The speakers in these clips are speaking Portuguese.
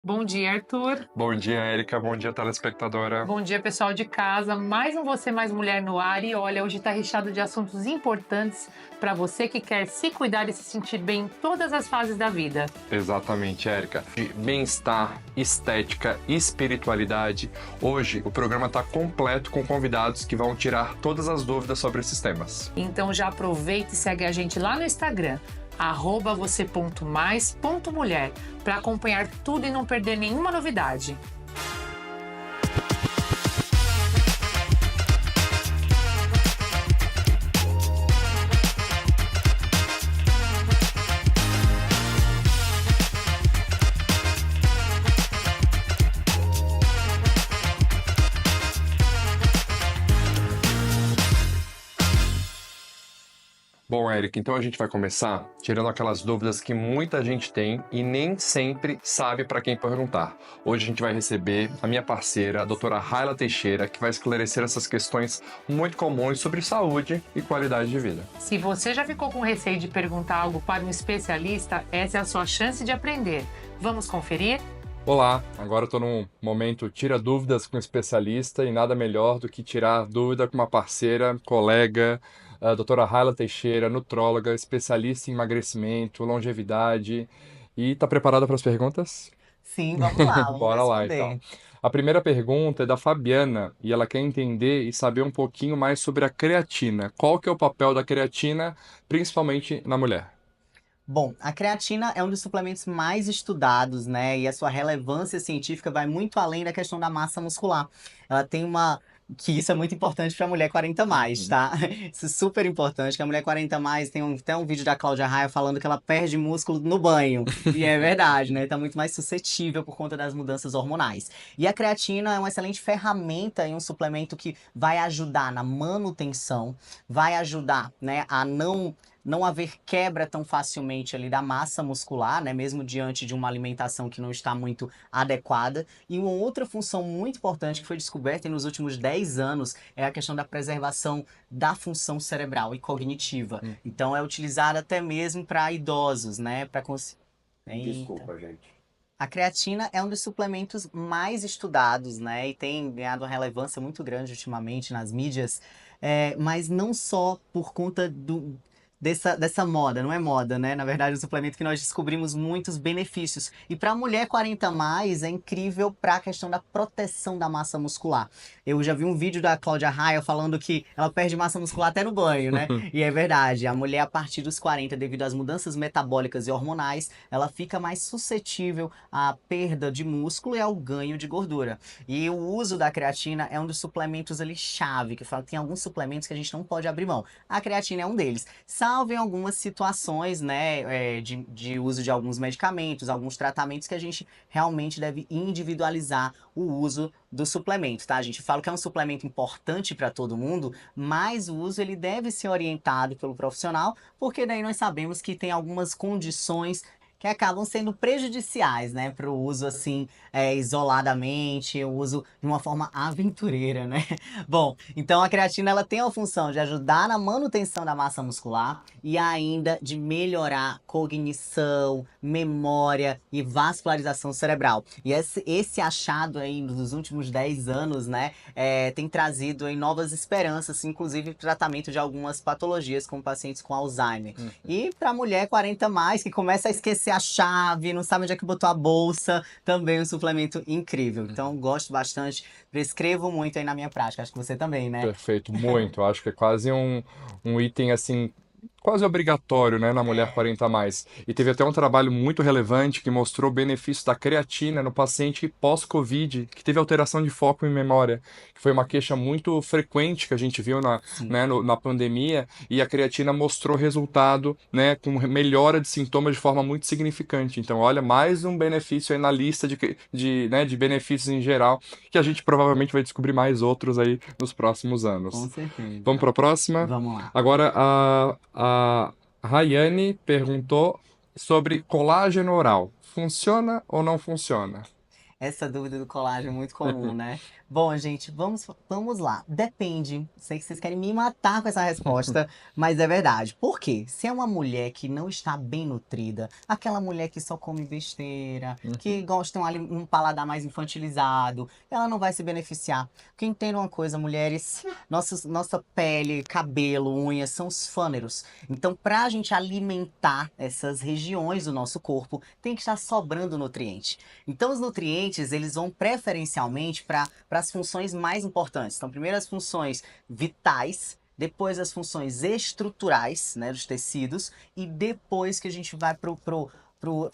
Bom dia, Arthur. Bom dia, Érica. Bom dia, telespectadora. Bom dia, pessoal de casa. Mais um Você Mais Mulher no ar. E olha, hoje está recheado de assuntos importantes para você que quer se cuidar e se sentir bem em todas as fases da vida. Exatamente, Érica. De bem-estar, estética e espiritualidade. Hoje o programa está completo com convidados que vão tirar todas as dúvidas sobre esses temas. Então já aproveita e segue a gente lá no Instagram, @você.mais.mulher, para acompanhar tudo e não perder nenhuma novidade. Bom, Érica, então a gente vai começar tirando aquelas dúvidas que muita gente tem e nem sempre sabe para quem perguntar. Hoje a gente vai receber a minha parceira, a doutora Raila Teixeira, que vai esclarecer essas questões muito comuns sobre saúde e qualidade de vida. Se você já ficou com receio de perguntar algo para um especialista, essa é a sua chance de aprender. Vamos conferir? Olá, agora eu estou num momento tira dúvidas com um especialista e nada melhor do que tirar dúvida com uma parceira, colega, a doutora Raila Teixeira, nutróloga, especialista em emagrecimento, longevidade. E está preparada para as perguntas? Sim, vamos lá, vamos Bora lá, responder. então. A primeira pergunta é da Fabiana e ela quer entender e saber um pouquinho mais sobre a creatina. Qual que é o papel da creatina, principalmente na mulher? Bom, a creatina é um dos suplementos mais estudados, né? E a sua relevância científica vai muito além da questão da massa muscular. Ela tem uma. Que isso é muito importante para a mulher 40 mais, tá? Isso é super importante, que a mulher 40 mais tem até um vídeo da Cláudia Raia falando que ela perde músculo no banho. E é verdade, né? Tá muito mais suscetível por conta das mudanças hormonais. E a creatina é uma excelente ferramenta e um suplemento que vai ajudar na manutenção, vai ajudar, né, a não haver quebra tão facilmente ali da massa muscular, né, mesmo diante de uma alimentação que não está muito adequada. E uma outra função muito importante que foi descoberta nos últimos 10 anos é a questão da preservação da função cerebral e cognitiva. Então é utilizada até mesmo para idosos, né, para Desculpa, gente. a creatina é um dos suplementos mais estudados, né? E tem ganhado uma relevância muito grande ultimamente nas mídias, mas não só por conta dessa moda, não é moda, né? Na verdade, é um suplemento que nós descobrimos muitos benefícios. E para a mulher 40 mais é incrível para a questão da proteção da massa muscular. Eu já vi um vídeo da Cláudia Raia falando que ela perde massa muscular até no banho, né? E é verdade, a mulher a partir dos 40, devido às mudanças metabólicas e hormonais, ela fica mais suscetível à perda de músculo e ao ganho de gordura. E o uso da creatina é um dos suplementos ali chave, que eu falo que tem alguns suplementos que a gente não pode abrir mão. A creatina é um deles. Salvo em algumas situações, né, de uso de alguns medicamentos, alguns tratamentos que a gente realmente deve individualizar o uso do suplemento, tá? A gente fala que é um suplemento importante para todo mundo, mas o uso ele deve ser orientado pelo profissional, porque daí nós sabemos que tem algumas condições que acabam sendo prejudiciais, né, para o uso assim, isoladamente, o uso de uma forma aventureira, né? Bom, então a creatina ela tem a função de ajudar na manutenção da massa muscular e ainda de melhorar cognição, memória e vascularização cerebral. E esse achado aí dos últimos 10 anos, né, tem trazido aí novas esperanças, inclusive tratamento de algumas patologias, como pacientes com Alzheimer. E para a mulher 40 mais, que começa a esquecer a chave, não sabe onde é que botou a bolsa, também um suplemento incrível. Então, gosto bastante, prescrevo muito aí na minha prática. Acho que você também, né? Perfeito, muito. Acho que é quase um item assim, quase obrigatório, né, na mulher 40 a mais. E teve até um trabalho muito relevante que mostrou o benefício da creatina no paciente pós-Covid, que teve alteração de foco e memória, que foi uma queixa muito frequente que a gente viu na pandemia, e a creatina mostrou resultado, né, com melhora de sintomas de forma muito significante. Então, olha, mais um benefício aí na lista de benefícios em geral, que a gente provavelmente vai descobrir mais outros aí nos próximos anos. Com certeza. Vamos para a próxima? Vamos lá. Agora, a Rayane perguntou sobre colágeno oral. Funciona ou não funciona? Essa dúvida do colágeno é muito comum, né? Bom, gente, vamos lá. Depende. Sei que vocês querem me matar com essa resposta, mas é verdade. Por quê? Se é uma mulher que não está bem nutrida, aquela mulher que só come besteira, que gosta de um paladar mais infantilizado, ela não vai se beneficiar. Porque entenda uma coisa, mulheres, nossa pele, cabelo, unhas são os fâneros. Então, pra gente alimentar essas regiões do nosso corpo, tem que estar sobrando nutriente. Então, os nutrientes, eles vão preferencialmente para as funções mais importantes. Então, primeiro as funções vitais, depois as funções estruturais, né, dos tecidos, e depois que a gente vai para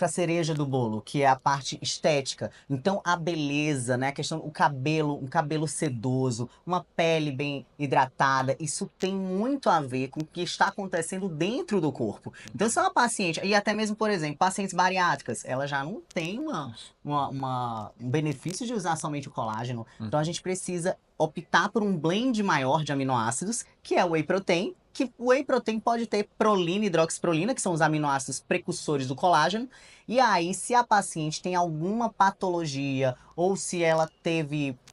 a cereja do bolo, que é a parte estética. Então, a beleza, né, a questão, o cabelo, um cabelo sedoso, uma pele bem hidratada, isso tem muito a ver com o que está acontecendo dentro do corpo. Então, se é uma paciente, e até mesmo, por exemplo, pacientes bariátricas, ela já não tem um benefício de usar somente o colágeno. Então, a gente precisa optar por um blend maior de aminoácidos, que é o whey protein, que o whey protein pode ter prolina e hidroxiprolina, que são os aminoácidos precursores do colágeno. E aí, se a paciente tem alguma patologia ou se ela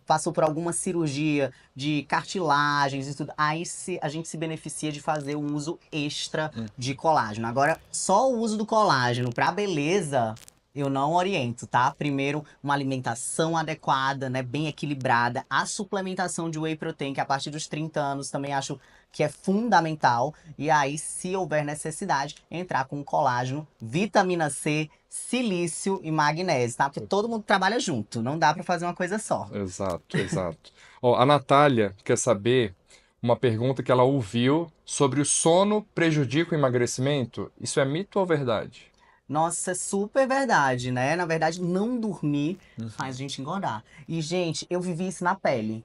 passou por alguma cirurgia de cartilagens e tudo, aí a gente se beneficia de fazer um uso extra de colágeno. Agora, só o uso do colágeno para beleza, eu não oriento, tá? Primeiro, uma alimentação adequada, né? Bem equilibrada. A suplementação de whey protein, que a partir dos 30 anos também acho que é fundamental. E aí, se houver necessidade, entrar com colágeno, vitamina C, silício e magnésio, tá? Porque todo mundo trabalha junto, não dá pra fazer uma coisa só. Exato, exato. Ó, a Natália quer saber uma pergunta que ela ouviu sobre o sono prejudica o emagrecimento. Isso é mito ou verdade? Nossa, é super verdade, né? Na verdade, não dormir faz a gente engordar. E, gente, eu vivi isso na pele.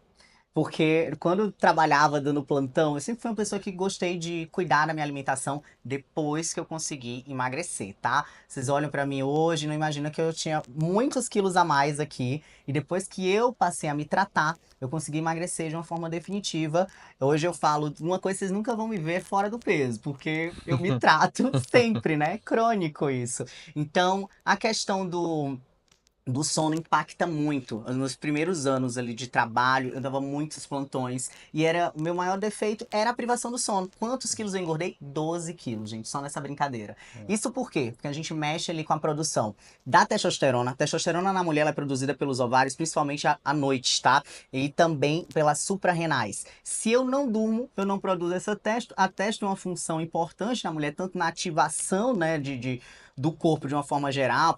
Porque quando eu trabalhava dando plantão, eu sempre fui uma pessoa que gostei de cuidar da minha alimentação depois que eu consegui emagrecer, tá? Vocês olham pra mim hoje e não imaginam que eu tinha muitos quilos a mais aqui. E depois que eu passei a me tratar, eu consegui emagrecer de uma forma definitiva. Hoje eu falo, uma coisa que vocês nunca vão me ver fora do peso, porque eu me trato sempre, né? É crônico isso. Então, a questão do sono impacta muito. Nos primeiros anos ali de trabalho, eu dava muitos plantões. E o meu maior defeito era a privação do sono. Quantos quilos eu engordei? 12 quilos, gente, só nessa brincadeira. Isso por quê? Porque a gente mexe ali com a produção da testosterona. A testosterona na mulher ela é produzida pelos ovários, principalmente à noite, tá? E também pelas suprarrenais. Se eu não durmo, eu não produzo essa testo. A testo é uma função importante na mulher, tanto na ativação, né, do corpo de uma forma geral,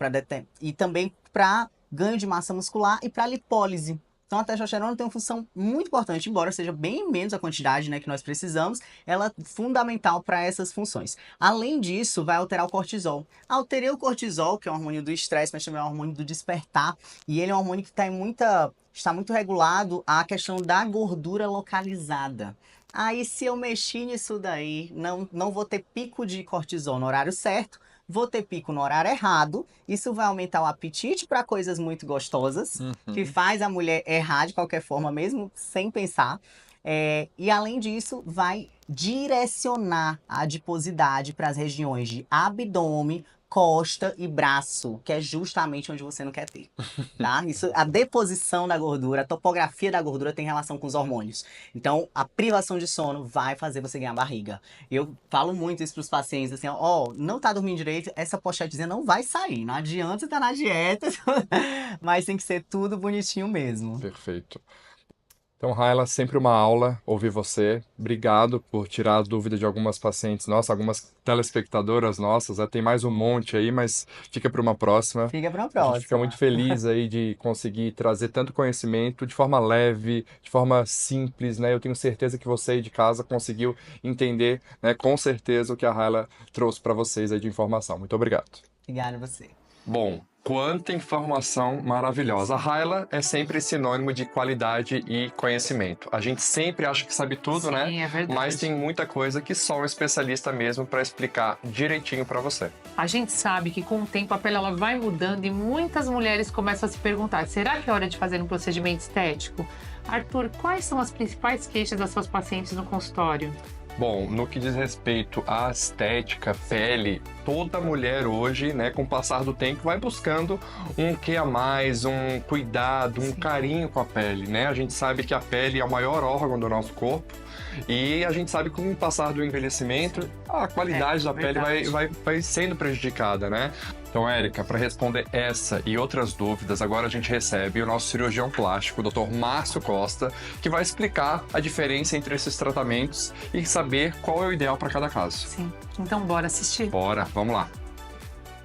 e também para ganho de massa muscular e para lipólise. Então a testosterona tem uma função muito importante, embora seja bem menos a quantidade, né, que nós precisamos, ela é fundamental para essas funções. Além disso, vai alterar o cortisol. Alterei o cortisol, que é o hormônio do estresse, mas também é o hormônio do despertar, e ele é um hormônio que está muito regulado à questão da gordura localizada. Aí se eu mexer nisso daí, não vou ter pico de cortisol no horário certo, vou ter pico no horário errado, isso vai aumentar o apetite para coisas muito gostosas, que faz a mulher errar de qualquer forma, mesmo sem pensar. E além disso, vai direcionar a adiposidade para as regiões de abdômen, costa e braço, que é justamente onde você não quer ter, tá? Isso, a deposição da gordura, a topografia da gordura tem relação com os hormônios. Então, a privação de sono vai fazer você ganhar barriga. Eu falo muito isso pros pacientes, assim, ó, não tá dormindo direito, essa pochetezinha não vai sair, não adianta você tá na dieta, mas tem que ser tudo bonitinho mesmo. Perfeito. Então, Raila, sempre uma aula ouvir você. Obrigado por tirar a dúvida de algumas pacientes nossas, algumas telespectadoras nossas. Tem mais um monte aí, mas fica para uma próxima. Fica pra A gente fica próxima. muito feliz aí de conseguir trazer tanto conhecimento de forma leve, de forma simples, né? Eu tenho certeza que você aí de casa conseguiu entender, né, com certeza o que a Raila trouxe para vocês aí de informação. Muito obrigado. Obrigada a você. Bom, quanta informação maravilhosa. A Raila é sempre sinônimo de qualidade e conhecimento. A gente sempre acha que sabe tudo, né? Sim, é verdade. Mas tem muita coisa que só um especialista mesmo para explicar direitinho para você. A gente sabe que com o tempo a pele ela vai mudando e muitas mulheres começam a se perguntar: será que é hora de fazer um procedimento estético? Arthur, quais são as principais queixas das suas pacientes no consultório? Bom, no que diz respeito à estética, pele, toda mulher hoje, né, com o passar do tempo, vai buscando um quê a mais, um cuidado, um carinho com a pele, né? A gente sabe que a pele é o maior órgão do nosso corpo e a gente sabe que com o passar do envelhecimento, a qualidade da pele vai sendo prejudicada, né? Então, Érica, para responder essa e outras dúvidas, agora a gente recebe o nosso cirurgião plástico, o Dr. Márcio Costa, que vai explicar a diferença entre esses tratamentos e saber qual é o ideal para cada caso. Sim. Então, bora assistir. Bora, vamos lá.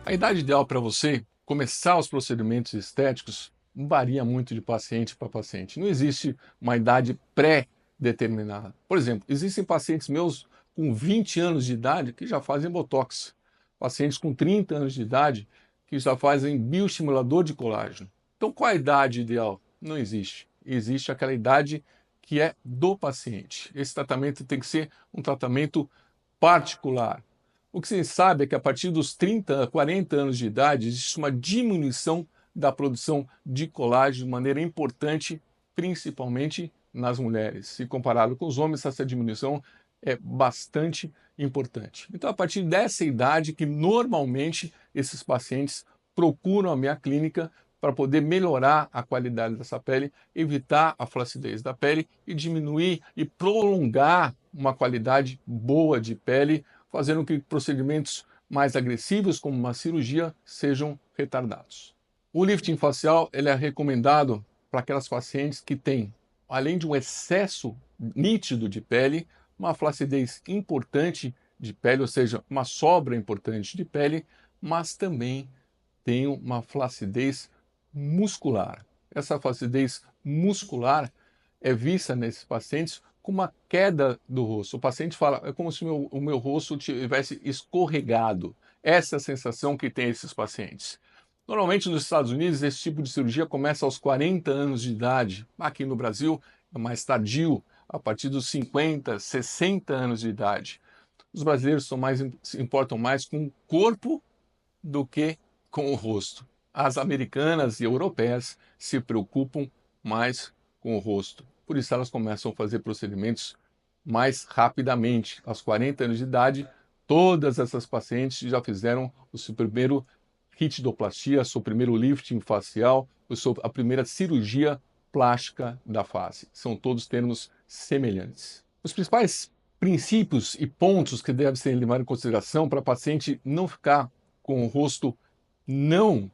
A idade ideal para você começar os procedimentos estéticos varia muito de paciente para paciente. Não existe uma idade pré-determinada. Por exemplo, existem pacientes meus com 20 anos de idade que já fazem botox. Pacientes com 30 anos de idade que já fazem bioestimulador de colágeno. Então, qual a idade ideal? Não existe. Existe aquela idade que é do paciente. Esse tratamento tem que ser um tratamento particular. O que se sabe é que a partir dos 30 a 40 anos de idade existe uma diminuição da produção de colágeno de maneira importante, principalmente nas mulheres. Se comparado com os homens, essa diminuição é bastante importante. Então, a partir dessa idade que normalmente esses pacientes procuram a minha clínica para poder melhorar a qualidade dessa pele, evitar a flacidez da pele e diminuir e prolongar uma qualidade boa de pele, fazendo com que procedimentos mais agressivos, como uma cirurgia, sejam retardados. O lifting facial ele é recomendado para aquelas pacientes que têm, além de um excesso nítido de pele, uma flacidez importante de pele, ou seja, uma sobra importante de pele, mas também tem uma flacidez muscular. Essa flacidez muscular é vista nesses pacientes com uma queda do rosto. O paciente fala, é como se o meu rosto tivesse escorregado. Essa é a sensação que tem esses pacientes. Normalmente nos Estados Unidos esse tipo de cirurgia começa aos 40 anos de idade. Aqui no Brasil é mais tardio, a partir dos 50, 60 anos de idade. Os brasileiros se importam mais com o corpo do que com o rosto. As americanas e europeias se preocupam mais com o rosto. Por isso elas começam a fazer procedimentos mais rapidamente. Aos 40 anos de idade, todas essas pacientes já fizeram o seu primeiro ritidoplastia, seu primeiro lifting facial, a primeira cirurgia plástica da face. São todos termos semelhantes. Os principais princípios e pontos que devem ser levados em consideração para a paciente não ficar com o rosto não,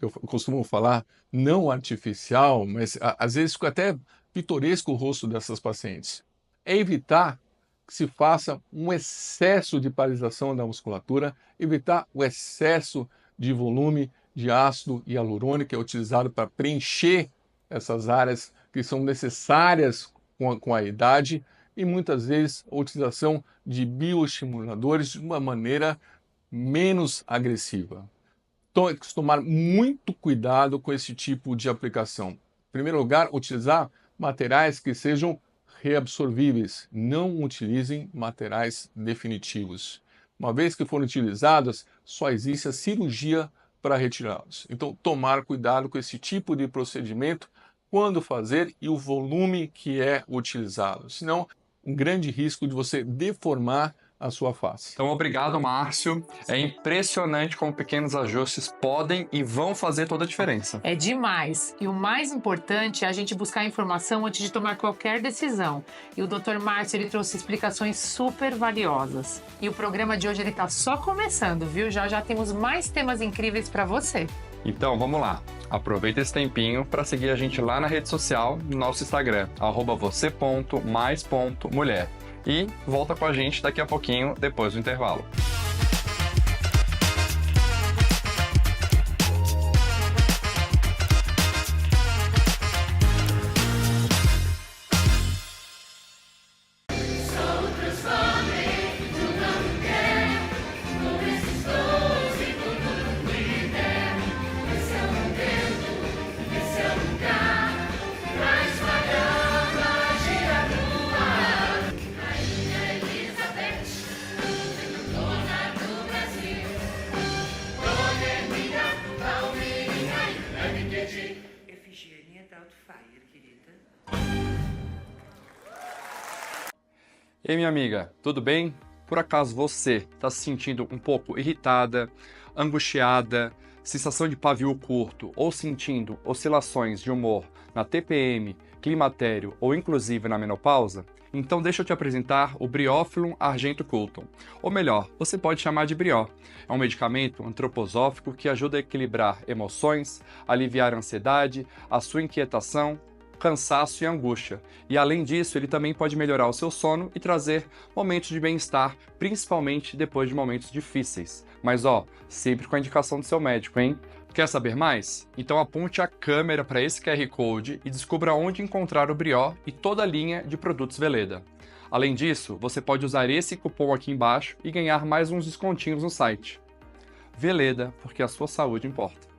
eu costumo falar, não artificial, mas às vezes fica até pitoresco o rosto dessas pacientes. É evitar que se faça um excesso de paralisação da musculatura, evitar o excesso de volume de ácido hialurônico que é utilizado para preencher essas áreas que são necessárias com a idade e muitas vezes a utilização de bioestimuladores de uma maneira menos agressiva. Então, tem que tomar muito cuidado com esse tipo de aplicação. Em primeiro lugar, utilizar materiais que sejam reabsorvíveis. Não utilizem materiais definitivos. Uma vez que forem utilizados, só existe a cirurgia para retirá-los. Então, tomar cuidado com esse tipo de procedimento, quando fazer e o volume que é utilizado. Senão, um grande risco de você deformar a sua face. Então, obrigado, Márcio. É impressionante como pequenos ajustes podem e vão fazer toda a diferença. É demais. E o mais importante é a gente buscar informação antes de tomar qualquer decisão. E o Dr. Márcio, ele trouxe explicações super valiosas. E o programa de hoje, ele tá só começando, viu? Já temos mais temas incríveis para você. Então, vamos lá. Aproveita esse tempinho para seguir a gente lá na rede social, no nosso Instagram, @você.mais.mulher. E volta com a gente daqui a pouquinho, depois do intervalo. Ei, minha amiga, tudo bem? Por acaso você está se sentindo um pouco irritada, angustiada, sensação de pavio curto ou sentindo oscilações de humor na TPM, climatério ou inclusive na menopausa? Então deixa eu te apresentar o Briófilum argentocultum. Ou melhor, você pode chamar de brió. É um medicamento antroposófico que ajuda a equilibrar emoções, aliviar a ansiedade, a sua inquietação, cansaço e angústia. E além disso, ele também pode melhorar o seu sono e trazer momentos de bem-estar, principalmente depois de momentos difíceis. Mas sempre com a indicação do seu médico, hein? Quer saber mais? Então aponte a câmera para esse QR Code e descubra onde encontrar o Brió e toda a linha de produtos Veleda. Além disso, você pode usar esse cupom aqui embaixo e ganhar mais uns descontinhos no site. Veleda, porque a sua saúde importa.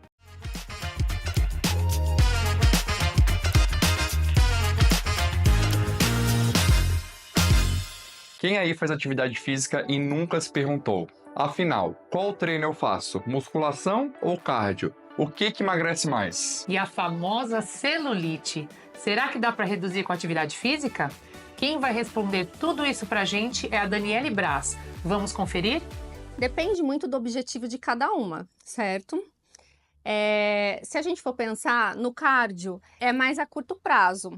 Quem aí faz atividade física e nunca se perguntou: afinal, qual treino eu faço? Musculação ou cardio? O que emagrece mais? E a famosa celulite, será que dá para reduzir com atividade física? Quem vai responder tudo isso pra gente é a Daniele Braz. Vamos conferir? Depende muito do objetivo de cada uma, certo? Se a gente for pensar no cardio, é mais a curto prazo.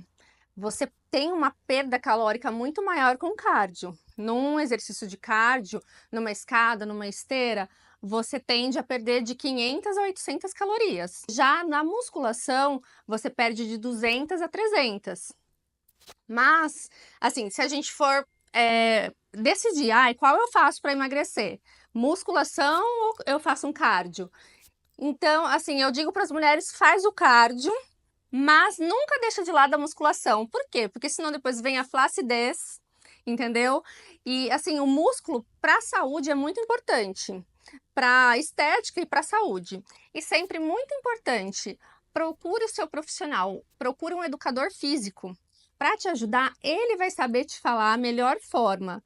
Você tem uma perda calórica muito maior com cardio. Num exercício de cardio, numa escada, numa esteira, você tende a perder de 500 a 800 calorias. Já na musculação, você perde de 200 a 300. Mas, assim, se a gente for decidir, qual eu faço para emagrecer? Musculação ou eu faço um cardio? Então, assim, eu digo para as mulheres, faz o cardio, mas nunca deixa de lado a musculação. Por quê? Porque senão depois vem a flacidez, entendeu? E assim, o músculo para a saúde é muito importante, para a estética e para a saúde. E sempre muito importante, procure o seu profissional, procure um educador físico. Para te ajudar, ele vai saber te falar a melhor forma.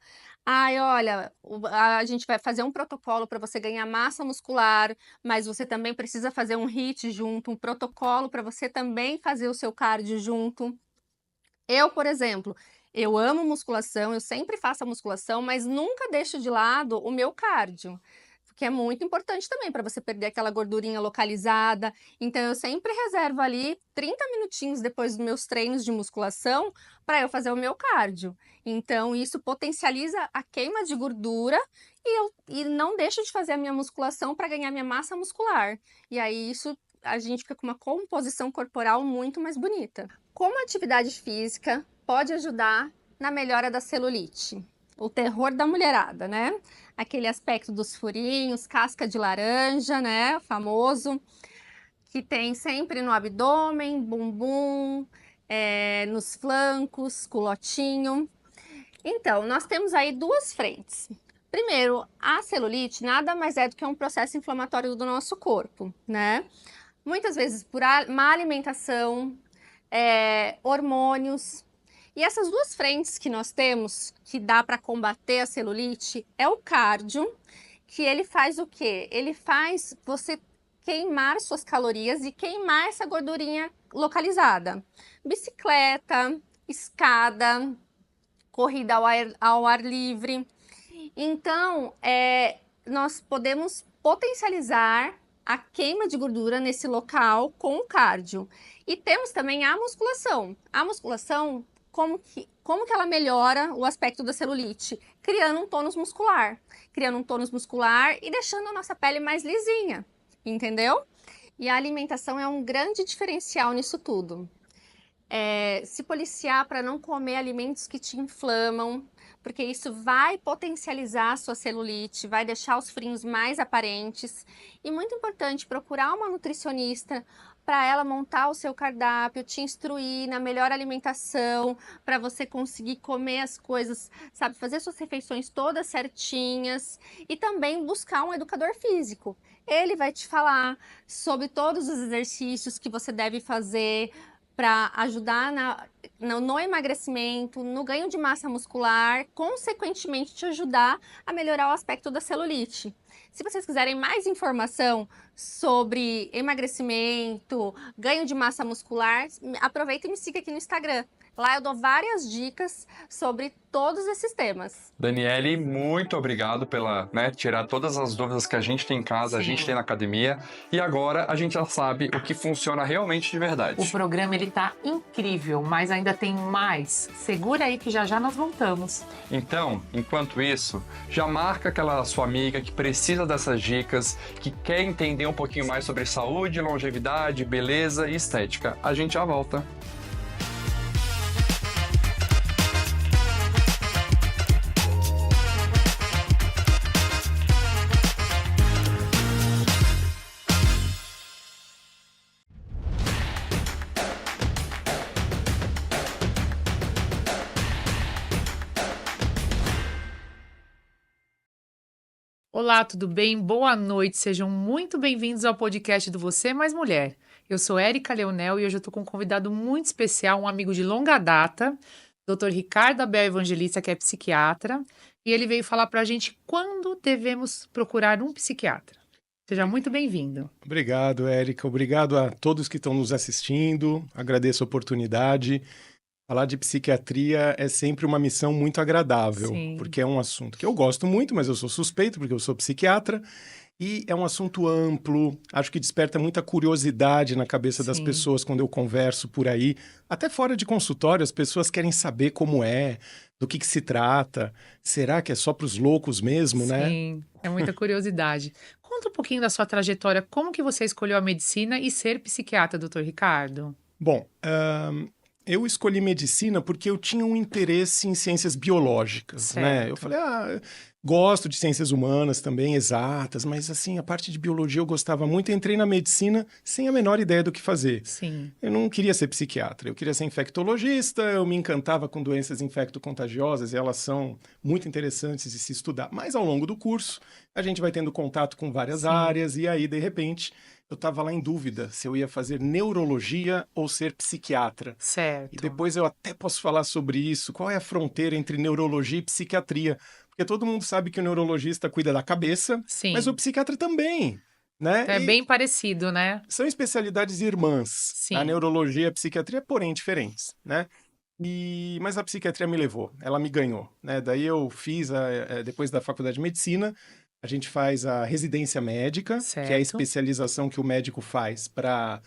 Olha, a gente vai fazer um protocolo para você ganhar massa muscular, mas você também precisa fazer um HIIT junto, um protocolo para você também fazer o seu cardio junto. Eu, por exemplo, eu amo musculação, eu sempre faço a musculação, mas nunca deixo de lado o meu cardio, que é muito importante também para você perder aquela gordurinha localizada. Então, eu sempre reservo ali 30 minutinhos depois dos meus treinos de musculação para eu fazer o meu cardio. Então, isso potencializa a queima de gordura e não deixo de fazer a minha musculação para ganhar minha massa muscular. E aí, a gente fica com uma composição corporal muito mais bonita. Como a atividade física pode ajudar na melhora da celulite? O terror da mulherada, né? Aquele aspecto dos furinhos, casca de laranja, né? Famoso, que tem sempre no abdômen, bumbum, nos flancos, culotinho. Então, nós temos aí duas frentes. Primeiro, a celulite nada mais é do que um processo inflamatório do nosso corpo, né? Muitas vezes por má alimentação, hormônios. E essas duas frentes que nós temos, que dá para combater a celulite, é o cardio, que ele faz o quê? Ele faz você queimar suas calorias e queimar essa gordurinha localizada. Bicicleta, escada, corrida ao ar livre. Então, nós podemos potencializar a queima de gordura nesse local com o cardio. E temos também a musculação. A musculação, como que ela melhora o aspecto da celulite? Criando um tônus muscular. Criando um tônus muscular e deixando a nossa pele mais lisinha, entendeu? E a alimentação é um grande diferencial nisso tudo. Se policiar para não comer alimentos que te inflamam, porque isso vai potencializar a sua celulite, vai deixar os furinhos mais aparentes. E muito importante, procurar uma nutricionista para ela montar o seu cardápio, te instruir na melhor alimentação, para você conseguir comer as coisas, sabe, fazer suas refeições todas certinhas e também buscar um educador físico. Ele vai te falar sobre todos os exercícios que você deve fazer para ajudar no emagrecimento, no ganho de massa muscular, consequentemente te ajudar a melhorar o aspecto da celulite. Se vocês quiserem mais informação sobre emagrecimento, ganho de massa muscular, aproveita e me siga aqui no Instagram. Lá eu dou várias dicas sobre todos esses temas. Daniele, muito obrigado pela, tirar todas as dúvidas que a gente tem em casa, a gente tem na academia, e agora a gente já sabe o que funciona realmente de verdade. O programa ele tá incrível, mas ainda tem mais. Segura aí que já já nós voltamos. Então, enquanto isso, já marca aquela sua amiga que precisa dessas dicas, que quer entender um pouquinho mais sobre saúde, longevidade, beleza e estética. A gente já volta. Olá, tudo bem? Boa noite, sejam muito bem-vindos ao podcast do Você Mais Mulher. Eu sou Érica Leonel e hoje eu estou com um convidado muito especial, um amigo de longa data, Dr. Ricardo Abel Evangelista, que é psiquiatra, e ele veio falar para a gente quando devemos procurar um psiquiatra. Seja muito bem-vindo. Obrigado, Érica. Obrigado a todos que estão nos assistindo. Agradeço a oportunidade. Falar de psiquiatria é sempre uma missão muito agradável, Sim. porque é um assunto que eu gosto muito, mas eu sou suspeito porque eu sou psiquiatra, e é um assunto amplo, acho que desperta muita curiosidade na cabeça das Sim. pessoas quando eu converso por aí. Até fora de consultório, as pessoas querem saber como é, do que se trata. Será que é só para os loucos mesmo, né? Sim, é muita curiosidade. Conta um pouquinho da sua trajetória, como que você escolheu a medicina e ser psiquiatra, Dr. Ricardo? Bom, eu escolhi medicina porque eu tinha um interesse em ciências biológicas, né? Certo. Eu falei, gosto de ciências humanas também, exatas, mas assim, a parte de biologia eu gostava muito. Entrei na medicina sem a menor ideia do que fazer. Sim, Eu não queria ser psiquiatra, eu queria ser infectologista, eu me encantava com doenças infecto-contagiosas e elas são muito interessantes de se estudar. Mas ao longo do curso, a gente vai tendo contato com várias Sim. áreas e aí, de repente, eu estava lá em dúvida se eu ia fazer neurologia ou ser psiquiatra. certo. E depois eu até posso falar sobre isso. Qual é a fronteira entre neurologia e psiquiatria? Porque todo mundo sabe que o neurologista cuida da cabeça, Sim, mas o psiquiatra também, né? então é E bem parecido, né? são especialidades irmãs. Sim. A neurologia e a psiquiatria, porém, diferentes, né? Mas a psiquiatria me levou, ela me ganhou, né? Daí eu fiz, depois da faculdade de medicina, a gente faz a residência médica, que é a Certo. especialização que o médico faz para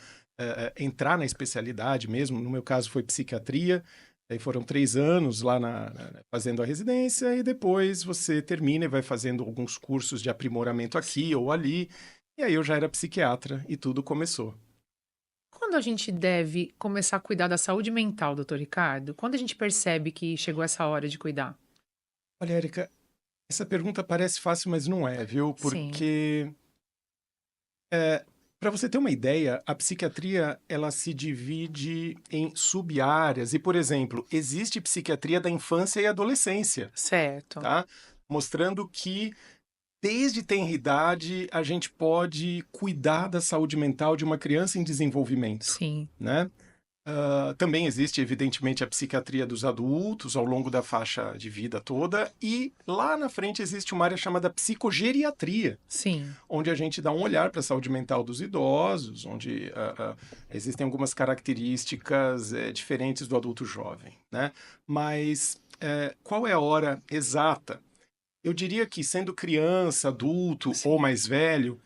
entrar na especialidade mesmo. No meu caso foi psiquiatria. Aí foram 3 anos lá fazendo a residência e depois você termina e vai fazendo alguns cursos de aprimoramento aqui ou ali. E aí eu já era psiquiatra e tudo começou. Quando a gente deve começar a cuidar da saúde mental, doutor Ricardo? Quando a gente percebe que chegou essa hora de cuidar? Olha, Érica, essa pergunta parece fácil, mas não é, viu? Sim. Porque, para você ter uma ideia, a psiquiatria ela se divide em sub-áreas. E, por exemplo, existe psiquiatria da infância e adolescência, Certo. tá? Mostrando que desde tenra idade a gente pode cuidar da saúde mental de uma criança em desenvolvimento, Sim, né? Também existe, evidentemente, a psiquiatria dos adultos ao longo da faixa de vida toda, e lá na frente existe uma área chamada psicogeriatria, sim, onde a gente dá um olhar para a saúde mental dos idosos, onde existem algumas características diferentes do adulto jovem, né? Mas qual é a hora exata? Eu diria que, sendo criança, adulto ou mais velho,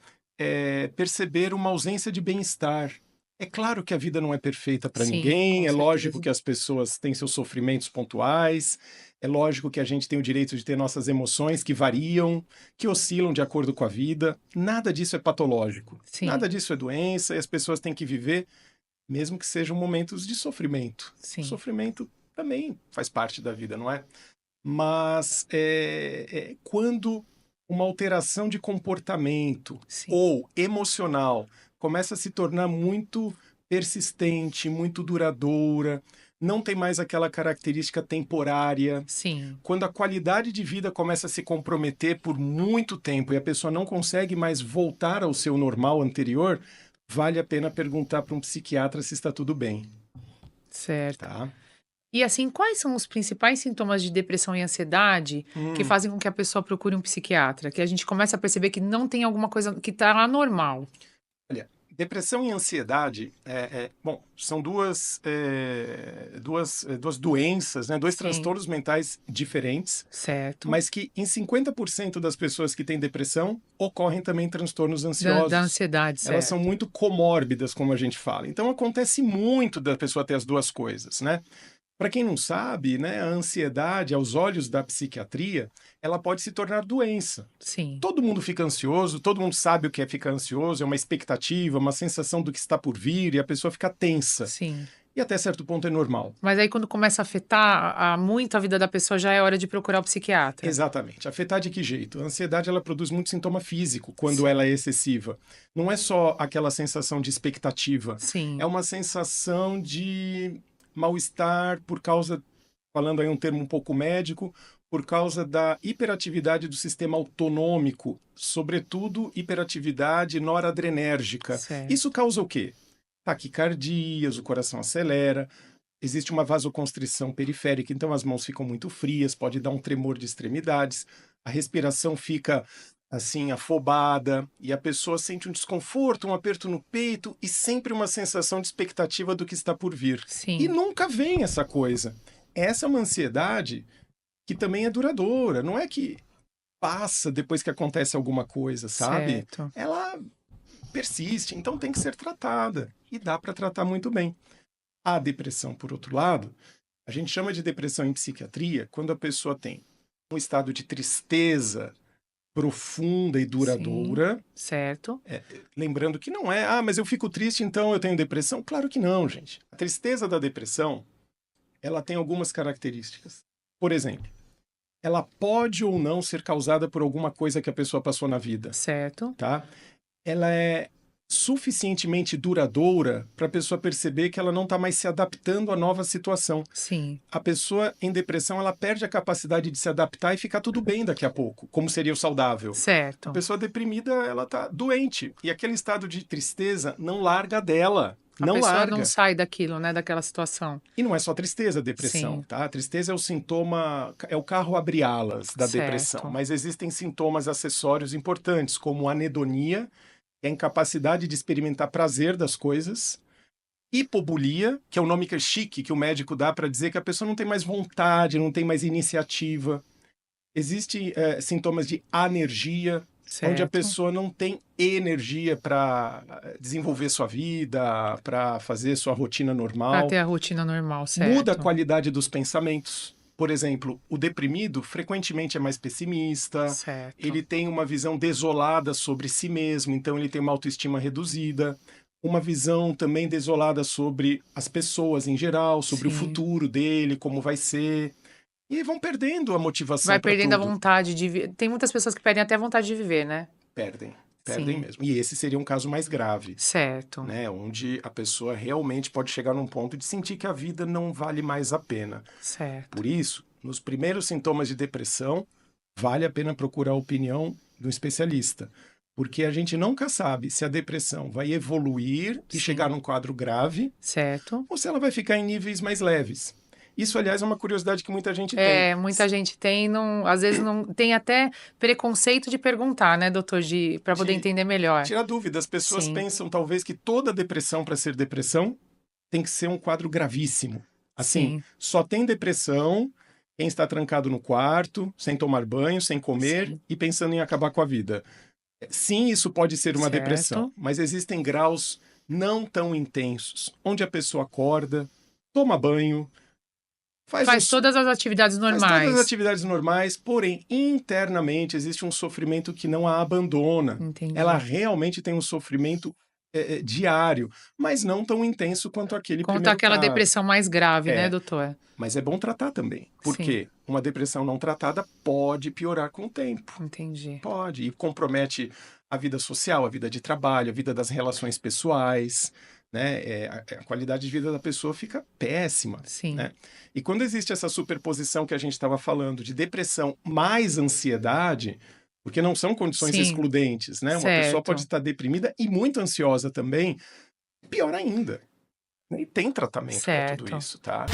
perceber uma ausência de bem-estar. É claro que a vida não é perfeita para Sim, ninguém, com é lógico certeza. que as pessoas têm seus sofrimentos pontuais, é lógico que a gente tem o direito de ter nossas emoções que variam, que oscilam de acordo com a vida. Nada disso é patológico, Sim. nada disso é doença, e as pessoas têm que viver, mesmo que sejam momentos de sofrimento. Sim. O sofrimento também faz parte da vida, não é? Mas quando uma alteração de comportamento Sim. ou emocional começa a se tornar muito persistente, muito duradoura, não tem mais aquela característica temporária. Sim. Quando a qualidade de vida começa a se comprometer por muito tempo e a pessoa não consegue mais voltar ao seu normal anterior, vale a pena perguntar para um psiquiatra se está tudo bem, Certo. tá? E assim, quais são os principais sintomas de depressão e ansiedade que fazem com que a pessoa procure um psiquiatra? Que a gente começa a perceber que não tem alguma coisa que está anormal. Olha, depressão e ansiedade, bom, são duas doenças, né? Dois Sim. transtornos mentais diferentes, Certo. mas que em 50% das pessoas que têm depressão ocorrem também transtornos Da ansiosos. ansiedade, Elas são certo. muito comórbidas, como a gente fala. Então acontece muito da pessoa ter as duas coisas, né? Para quem não sabe, né, a ansiedade, aos olhos da psiquiatria, ela pode se tornar doença. Sim, Todo mundo fica ansioso, todo mundo sabe o que é ficar ansioso, é uma expectativa, uma sensação do que está por vir, e a pessoa fica tensa. sim. E até certo ponto é normal. Mas aí quando começa a afetar muito a vida da pessoa, já é hora de procurar o psiquiatra. Exatamente. Afetar de que jeito? A ansiedade, ela produz muito sintoma físico quando Sim. ela é excessiva. Não é só aquela sensação de expectativa, Sim, é uma sensação de mal-estar por causa, falando aí um termo um pouco médico, por causa da hiperatividade do sistema autonômico, sobretudo hiperatividade noradrenérgica. certo. Isso causa o quê? Taquicardias, o coração acelera, existe uma vasoconstrição periférica, então as mãos ficam muito frias, pode dar um tremor de extremidades, a respiração fica assim afobada e a pessoa sente um desconforto, um aperto no peito e sempre uma sensação de expectativa do que está por vir. E Sim, nunca vem essa coisa. Essa é uma ansiedade que também é duradoura, não é que passa depois que acontece alguma coisa, sabe? certo. Ela persiste, então tem que ser tratada e dá para tratar muito bem. A depressão, por outro lado, a gente chama de depressão em psiquiatria quando a pessoa tem um estado de tristeza profunda e duradoura. Certo. Lembrando que não é, mas eu fico triste, então eu tenho depressão. Claro que não, gente. A tristeza da depressão, ela tem algumas características. Por exemplo, ela pode ou não ser causada por alguma coisa que a pessoa passou na vida, Certo. tá? Ela é suficientemente duradoura para a pessoa perceber que ela não está mais se adaptando à nova situação. Sim, A pessoa em depressão, ela perde a capacidade de se adaptar e ficar tudo bem daqui a pouco, como seria o saudável. A certo. pessoa deprimida, ela tá doente. E aquele estado de tristeza não larga dela. A Não pessoa larga. não sai daquilo, né, daquela situação. E não é só tristeza, a depressão, Sim. tá? A tristeza é o sintoma, é o carro abre-alas da Certo. depressão. Mas existem sintomas acessórios importantes, como anedonia, que é a incapacidade de experimentar prazer das coisas, hipobulia, que é o nome que é chique que o médico dá para dizer que a pessoa não tem mais vontade, não tem mais iniciativa. Existem sintomas de anergia, onde a Certo. pessoa não tem energia para desenvolver sua vida, para fazer sua rotina Pra normal. ter a rotina normal, certo. Muda a qualidade dos pensamentos. Por exemplo, o deprimido frequentemente é mais pessimista, Certo. ele tem uma visão desolada sobre si mesmo, então ele tem uma autoestima reduzida, uma visão também desolada sobre as pessoas em geral, sobre o Sim. futuro dele, como vai ser. E vão perdendo a motivação Vai para perdendo a tudo. vontade de viver. Tem muitas pessoas que perdem até a vontade de viver, né? Perdem Sim. mesmo. E esse seria um caso mais grave, Certo. né? Onde a pessoa realmente pode chegar num ponto de sentir que a vida não vale mais a pena. Certo. Por isso, nos primeiros sintomas de depressão, vale a pena procurar a opinião do especialista. Porque a gente nunca sabe se a depressão vai evoluir e Sim. chegar num quadro grave, Certo. ou se ela vai ficar em níveis mais leves. Isso, aliás, é uma curiosidade que muita gente tem. É, muita gente tem, não, às vezes não tem até preconceito de perguntar, né, doutor, para poder De entender melhor. Tirar dúvida. As pessoas Sim. pensam, talvez, que toda depressão, para ser depressão, tem que ser um quadro gravíssimo. Assim, Sim. só tem depressão quem está trancado no quarto, sem tomar banho, sem comer Sim. e pensando em acabar com a vida. Sim, isso pode ser uma Certo. depressão, mas existem graus não tão intensos, onde a pessoa acorda, toma banho, Faz todas as atividades faz normais. todas as atividades normais, porém, internamente existe um sofrimento que não a abandona. Entendi. Ela realmente tem um sofrimento diário, mas não tão intenso quanto aquele Conta primeiro aquela caso. depressão mais grave, né, É. doutor? Mas é bom tratar também, porque uma depressão não tratada pode piorar com o tempo. Entendi. Pode, e compromete a vida social, a vida de trabalho, a vida das relações pessoais, né? A qualidade de vida da pessoa fica péssima. Sim. Né? E quando existe essa superposição que a gente estava falando de depressão mais ansiedade, porque não são condições Sim. excludentes, né? Uma Certo. pessoa pode estar deprimida e muito ansiosa também, pior ainda. E tem tratamento para tudo Certo. isso, tá?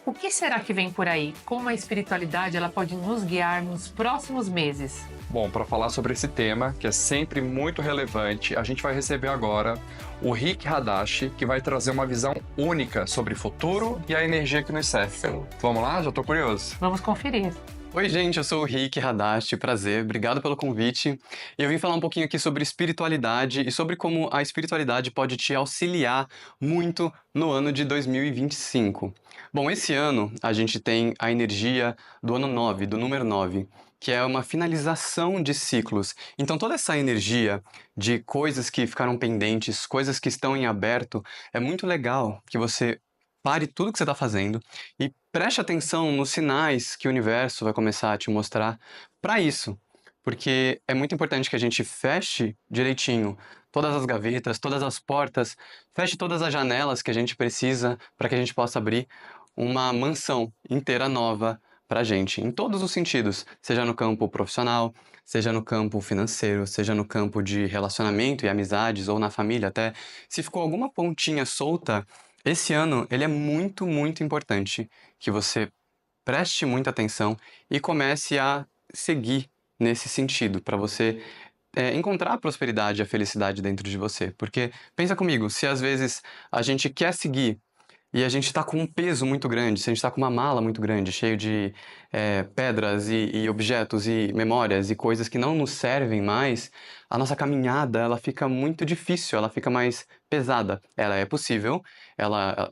O que será que vem por aí? Como a espiritualidade ela pode nos guiar nos próximos meses? Bom, para falar sobre esse tema, que é sempre muito relevante, a gente vai receber agora o Rick Hadashi, que vai trazer uma visão única sobre o futuro e a energia que nos cerca. Vamos lá? Já tô curioso. Vamos conferir. Oi, gente, eu sou o Rick Hadashi, prazer, obrigado pelo convite. E eu vim falar um pouquinho aqui sobre espiritualidade e sobre como a espiritualidade pode te auxiliar muito no ano de 2025. Bom, esse ano a gente tem a energia do ano 9, do número 9, que é uma finalização de ciclos. Então toda essa energia de coisas que ficaram pendentes, coisas que estão em aberto, é muito legal que você pare tudo que você está fazendo e preste atenção nos sinais que o universo vai começar a te mostrar para isso. Porque é muito importante que a gente feche direitinho todas as gavetas, todas as portas, feche todas as janelas que a gente precisa para que a gente possa abrir uma mansão inteira nova para a gente, em todos os sentidos, seja no campo profissional, seja no campo financeiro, seja no campo de relacionamento e amizades, ou na família até. Se ficou alguma pontinha solta, esse ano ele é muito, muito importante que você preste muita atenção e comece a seguir nesse sentido, para você encontrar a prosperidade e a felicidade dentro de você. Porque, pensa comigo, se às vezes a gente quer seguir e a gente está com um peso muito grande, se a gente está com uma mala muito grande, cheio de pedras e objetos e memórias e coisas que não nos servem mais, a nossa caminhada ela fica muito difícil, ela fica mais pesada. Ela é possível,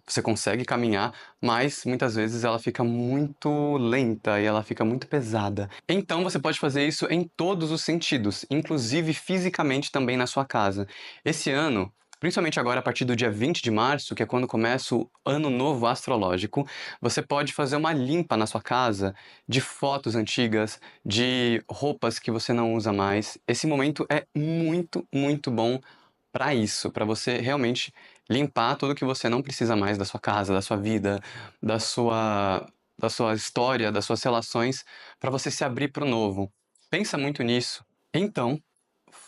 você consegue caminhar, mas muitas vezes ela fica muito lenta e ela fica muito pesada. Então você pode fazer isso em todos os sentidos, inclusive fisicamente também na sua casa. Esse ano, principalmente agora a partir do dia 20 de março, que é quando começa o Ano Novo Astrológico, você pode fazer uma limpa na sua casa de fotos antigas, de roupas que você não usa mais. Esse momento é muito, muito bom para isso, para você realmente limpar tudo que você não precisa mais da sua casa, da sua vida, da sua história, das suas relações, para você se abrir para o novo. Pensa muito nisso. Então,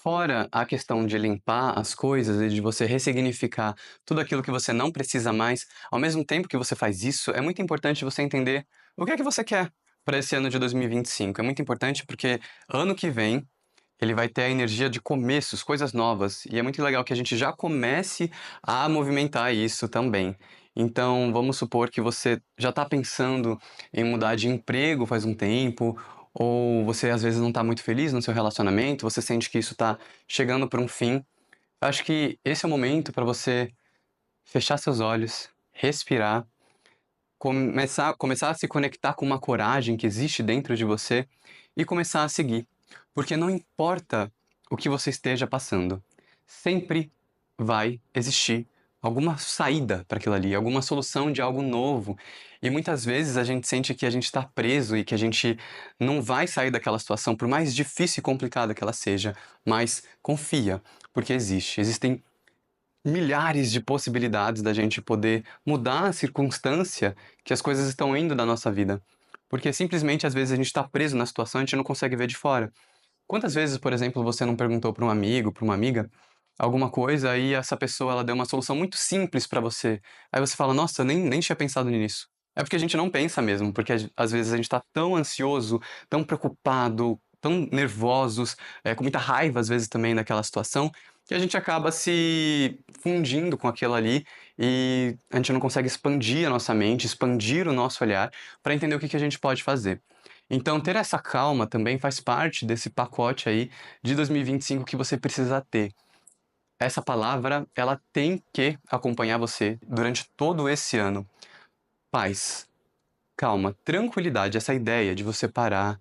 fora a questão de limpar as coisas e de você ressignificar tudo aquilo que você não precisa mais, ao mesmo tempo que você faz isso, é muito importante você entender o que é que você quer para esse ano de 2025. É muito importante porque ano que vem ele vai ter a energia de começos, coisas novas, e é muito legal que a gente já comece a movimentar isso também. Então, vamos supor que você já está pensando em mudar de emprego faz um tempo, ou você às vezes não está muito feliz no seu relacionamento, você sente que isso está chegando para um fim. Acho que esse é o momento para você fechar seus olhos, respirar, começar a se conectar com uma coragem que existe dentro de você e começar a seguir. Porque não importa o que você esteja passando, sempre vai existir alguma saída para aquilo ali, alguma solução de algo novo. E muitas vezes a gente sente que a gente está preso e que a gente não vai sair daquela situação, por mais difícil e complicada que ela seja. Mas confia, porque existem milhares de possibilidades da gente poder mudar a circunstância que as coisas estão indo da nossa vida. Porque simplesmente às vezes a gente está preso na situação e a gente não consegue ver de fora. Quantas vezes, por exemplo, você não perguntou para um amigo, para uma amiga, alguma coisa e essa pessoa ela deu uma solução muito simples para você? Aí você fala, nossa, nem tinha pensado nisso. É porque a gente não pensa mesmo, porque às vezes a gente está tão ansioso, tão preocupado, tão nervosos, com muita raiva às vezes também daquela situação, que a gente acaba se fundindo com aquilo ali e a gente não consegue expandir a nossa mente, expandir o nosso olhar para entender o que a gente pode fazer. Então, ter essa calma também faz parte desse pacote aí de 2025 que você precisa ter. Essa palavra, ela tem que acompanhar você durante todo esse ano. Paz, calma, tranquilidade, essa ideia de você parar,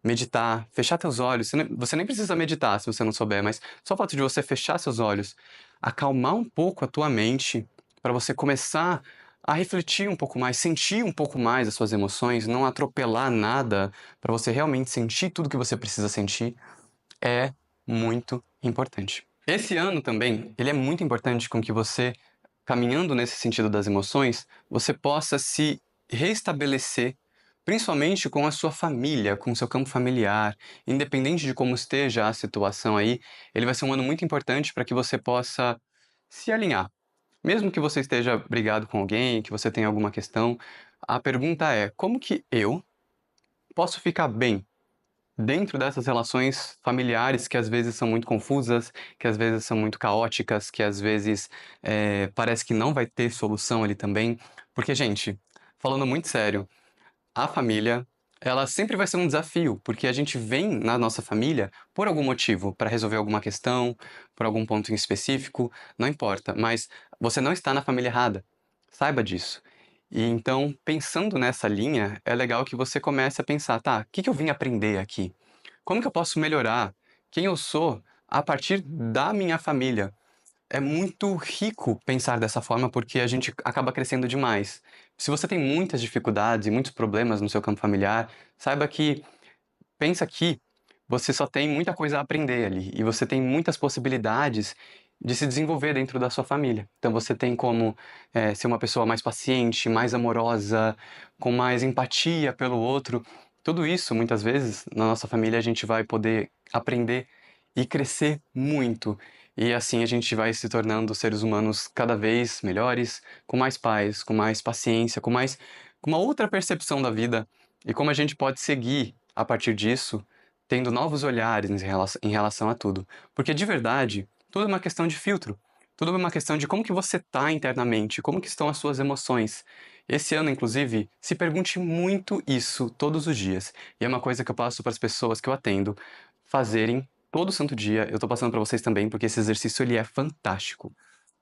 meditar, fechar teus olhos. Você nem precisa meditar se você não souber, mas só o fato de você fechar seus olhos, acalmar um pouco a tua mente para você começar a refletir um pouco mais, sentir um pouco mais as suas emoções, não atropelar nada, para você realmente sentir tudo que você precisa sentir, é muito importante. Esse ano também, ele é muito importante com que você, caminhando nesse sentido das emoções, você possa se restabelecer, principalmente com a sua família, com o seu campo familiar, independente de como esteja a situação aí, ele vai ser um ano muito importante para que você possa se alinhar. Mesmo que você esteja brigado com alguém, que você tenha alguma questão, a pergunta é: como que eu posso ficar bem dentro dessas relações familiares que às vezes são muito confusas, que às vezes são muito caóticas, que às vezes parece que não vai ter solução ali também? Porque, gente, falando muito sério, a família, ela sempre vai ser um desafio, porque a gente vem na nossa família por algum motivo, para resolver alguma questão, por algum ponto em específico, não importa, mas você não está na família errada. Saiba disso. E então, pensando nessa linha, é legal que você comece a pensar, tá, o que que eu vim aprender aqui? Como que eu posso melhorar quem eu sou a partir da minha família? É muito rico pensar dessa forma porque a gente acaba crescendo demais. Se você tem muitas dificuldades e muitos problemas no seu campo familiar, saiba que, pensa que você só tem muita coisa a aprender ali e você tem muitas possibilidades de se desenvolver dentro da sua família. Então você tem como ser uma pessoa mais paciente, mais amorosa, com mais empatia pelo outro. Tudo isso, muitas vezes, na nossa família a gente vai poder aprender e crescer muito. E assim a gente vai se tornando seres humanos cada vez melhores, com mais paz, com mais paciência, com uma outra percepção da vida e como a gente pode seguir a partir disso, tendo novos olhares em relação a tudo. Porque de verdade, tudo é uma questão de filtro. Tudo é uma questão de como que você está internamente, como que estão as suas emoções. Esse ano, inclusive, se pergunte muito isso todos os dias. E é uma coisa que eu passo para as pessoas que eu atendo fazerem todo santo dia. Eu estou passando para vocês também, porque esse exercício ele é fantástico.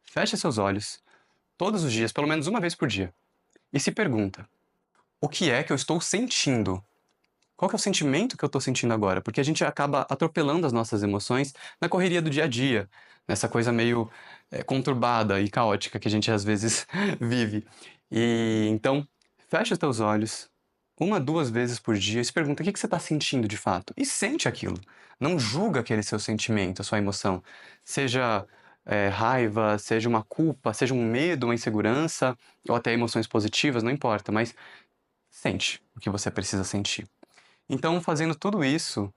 Feche seus olhos, todos os dias, pelo menos uma vez por dia, e se pergunta: o que é que eu estou sentindo? Qual que é o sentimento que eu estou sentindo agora? Porque a gente acaba atropelando as nossas emoções na correria do dia a dia, nessa coisa meio conturbada e caótica que a gente às vezes vive. E então, fecha os teus olhos, uma, duas vezes por dia, e se pergunta o que que você está sentindo de fato. E sente aquilo. Não julga aquele seu sentimento, a sua emoção. Seja raiva, seja uma culpa, seja um medo, uma insegurança, ou até emoções positivas, não importa, mas sente o que você precisa sentir. Então, fazendo tudo isso,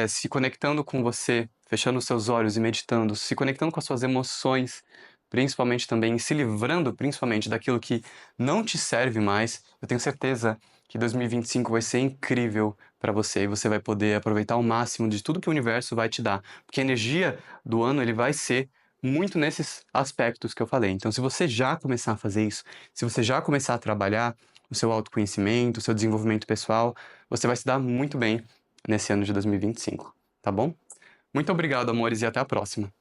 se conectando com você, fechando os seus olhos e meditando, se conectando com as suas emoções, principalmente também, se livrando principalmente daquilo que não te serve mais, eu tenho certeza que 2025 vai ser incrível para você e você vai poder aproveitar ao máximo de tudo que o universo vai te dar. Porque a energia do ano ele vai ser muito nesses aspectos que eu falei. Então, se você já começar a fazer isso, se você já começar a trabalhar o seu autoconhecimento, o seu desenvolvimento pessoal, você vai se dar muito bem nesse ano de 2025, tá bom? Muito obrigado, amores, e até a próxima.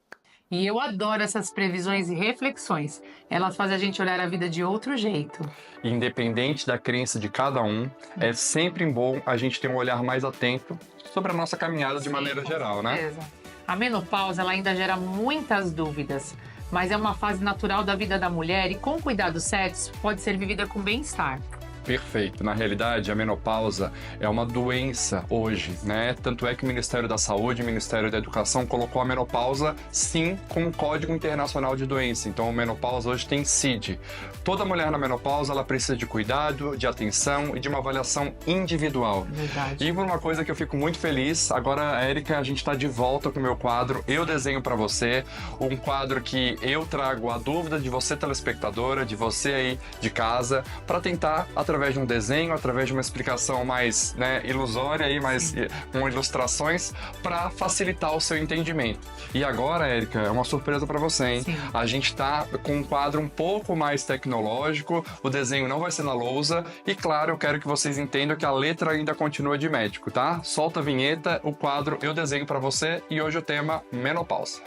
E eu adoro essas previsões e reflexões. Elas fazem a gente olhar a vida de outro jeito. Independente da crença de cada um, é sempre bom a gente ter um olhar mais atento sobre a nossa caminhada de maneira geral, né? Certeza. A menopausa ela ainda gera muitas dúvidas, mas é uma fase natural da vida da mulher e com cuidados certos pode ser vivida com bem-estar. Perfeito. Na realidade, a menopausa é uma doença hoje, né? Tanto é que o Ministério da Saúde e o Ministério da Educação colocou a menopausa, sim, como um Código Internacional de Doença. Então, a menopausa hoje tem CID. Toda mulher na menopausa, ela precisa de cuidado, de atenção e de uma avaliação individual. Verdade. E por uma coisa que eu fico muito feliz, agora, Érica, a gente está de volta com o meu quadro Eu Desenho para Você, um quadro que eu trago a dúvida de você, telespectadora, de você aí de casa, para tentar, através de um desenho, através de uma explicação mais ilusória, aí, mais com ilustrações, para facilitar o seu entendimento. E agora, Érica, é uma surpresa para você, hein? Sim. A gente está com um quadro um pouco mais tecnológico, o desenho não vai ser na lousa, e claro, eu quero que vocês entendam que a letra ainda continua de médico, tá? Solta a vinheta, o quadro Eu Desenho para Você, e hoje o tema menopausa.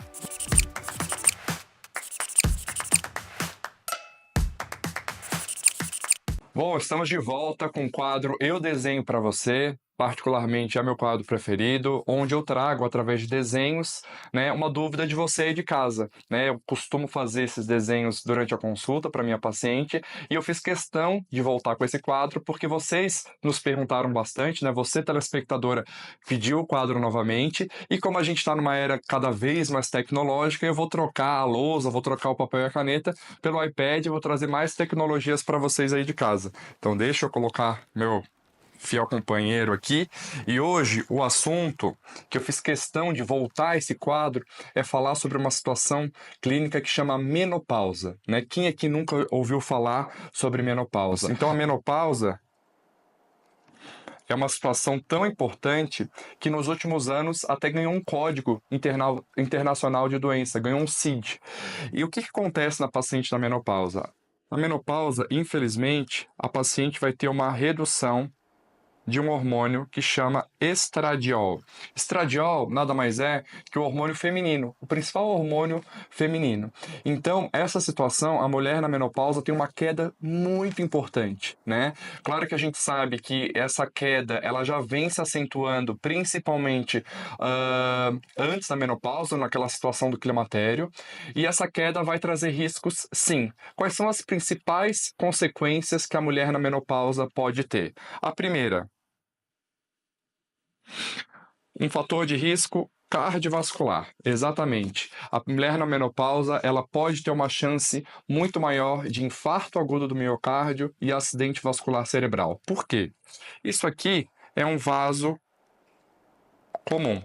Bom, estamos de volta com o quadro Eu Desenho para Você. Particularmente é meu quadro preferido, onde eu trago, através de desenhos, uma dúvida de você aí de casa. Eu costumo fazer esses desenhos durante a consulta para minha paciente, e eu fiz questão de voltar com esse quadro porque vocês nos perguntaram bastante, você, telespectadora, pediu o quadro novamente, e como a gente está numa era cada vez mais tecnológica, eu vou trocar a lousa, vou trocar o papel e a caneta pelo iPad, e vou trazer mais tecnologias para vocês aí de casa. Então deixa eu colocar meu fiel companheiro aqui, e hoje o assunto que eu fiz questão de voltar a esse quadro é falar sobre uma situação clínica que chama menopausa, né? Quem aqui nunca ouviu falar sobre menopausa? Então a menopausa é uma situação tão importante que nos últimos anos até ganhou um código internacional de doença, ganhou um CID. E o que acontece na paciente na menopausa? Na menopausa, infelizmente, a paciente vai ter uma redução de um hormônio que chama estradiol. Estradiol nada mais é que o hormônio feminino, o principal hormônio feminino. Então, essa situação, a mulher na menopausa tem uma queda muito importante, né? Claro que a gente sabe que essa queda, ela já vem se acentuando principalmente antes da menopausa, naquela situação do climatério, e essa queda vai trazer riscos, sim. Quais são as principais consequências que a mulher na menopausa pode ter? A primeira, um fator de risco cardiovascular, exatamente. A mulher na menopausa, ela pode ter uma chance muito maior de infarto agudo do miocárdio e acidente vascular cerebral. Por quê? Isso aqui é um vaso comum,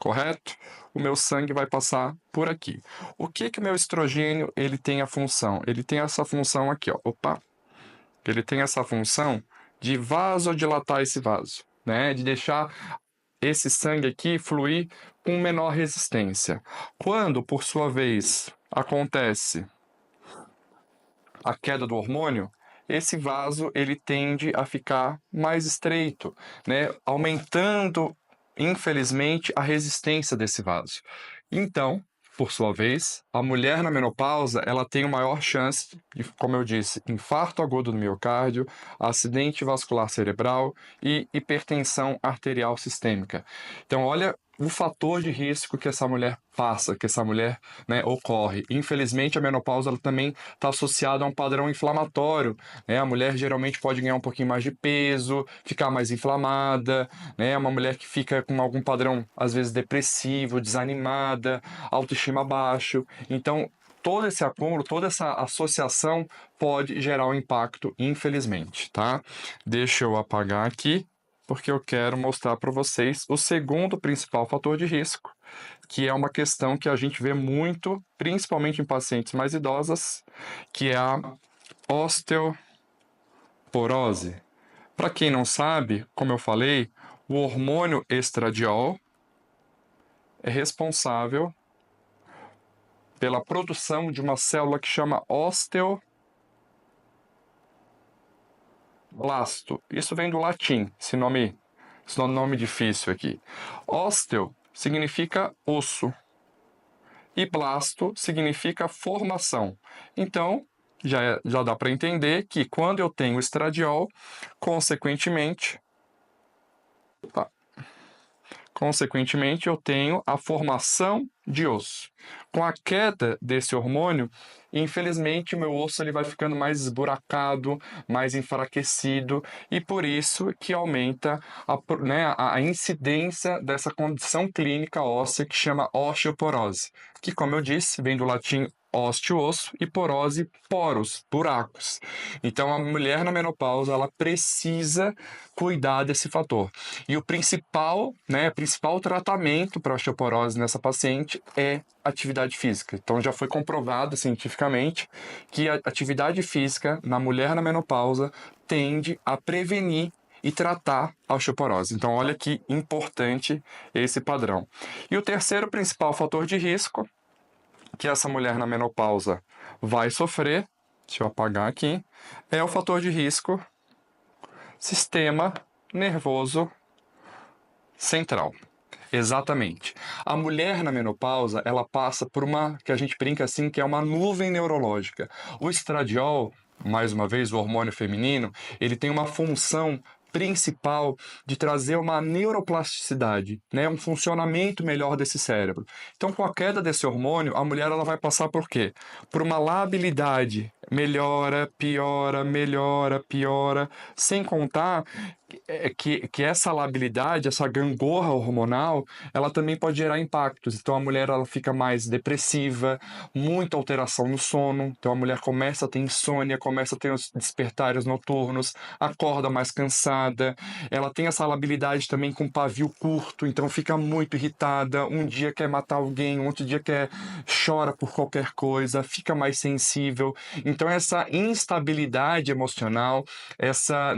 correto? O meu sangue vai passar por aqui. O que o meu estrogênio ele tem a função? Ele tem essa função aqui, ó. Opa! Ele tem essa função de vasodilatar esse vaso, né? De deixar esse sangue aqui fluir com menor resistência. Quando, por sua vez, acontece a queda do hormônio, esse vaso ele tende a ficar mais estreito, né? Aumentando, infelizmente, a resistência desse vaso. Então, por sua vez, a mulher na menopausa, ela tem maior chance de, como eu disse, infarto agudo do miocárdio, acidente vascular cerebral e hipertensão arterial sistêmica. Então, olha o fator de risco que essa mulher passa, que essa mulher, né, ocorre. Infelizmente, a menopausa ela também está associada a um padrão inflamatório, né? A mulher geralmente pode ganhar um pouquinho mais de peso, ficar mais inflamada, né? Uma mulher que fica com algum padrão, às vezes, depressivo, desanimada, autoestima baixo. Então, todo esse acúmulo, toda essa associação pode gerar um impacto, infelizmente, tá? Deixa eu apagar aqui, porque eu quero mostrar para vocês o segundo principal fator de risco, que é uma questão que a gente vê muito, principalmente em pacientes mais idosas, que é a osteoporose. Para quem não sabe, como eu falei, o hormônio estradiol é responsável pela produção de uma célula que chama osteoblasto. Isso vem do latim, esse nome difícil aqui. Osteo significa osso e blasto significa formação. Então, já dá para entender que quando eu tenho estradiol, consequentemente, eu tenho a formação de osso. Com a queda desse hormônio, infelizmente, o meu osso ele vai ficando mais esburacado, mais enfraquecido, e por isso que aumenta a incidência dessa condição clínica óssea que chama osteoporose, que, como eu disse, vem do latim ósteo, osso, e porose, poros, buracos. Então, a mulher na menopausa, ela precisa cuidar desse fator. E o principal tratamento para a osteoporose nessa paciente é atividade física. Então, já foi comprovado cientificamente que a atividade física na mulher na menopausa tende a prevenir e tratar a osteoporose. Então, olha que importante esse padrão. E o terceiro principal fator de risco que essa mulher na menopausa vai sofrer, deixa eu apagar aqui, é o fator de risco sistema nervoso central. Exatamente. A mulher na menopausa, ela passa por uma, que a gente brinca assim, que é uma nuvem neurológica. O estradiol, mais uma vez, o hormônio feminino, ele tem uma função principal de trazer uma neuroplasticidade, né? Um funcionamento melhor desse cérebro. Então, com a queda desse hormônio, a mulher ela vai passar por quê? Por uma labilidade, melhora, piora, melhora, piora. Sem contar que essa labilidade, essa gangorra hormonal, ela também pode gerar impactos. Então a mulher ela fica mais depressiva, muita alteração no sono. Então a mulher começa a ter insônia, começa a ter os despertares noturnos, acorda mais cansada. Ela tem essa labilidade também com pavio curto, então fica muito irritada. Um dia quer matar alguém, outro dia chora por qualquer coisa, fica mais sensível. Então essa instabilidade emocional, essa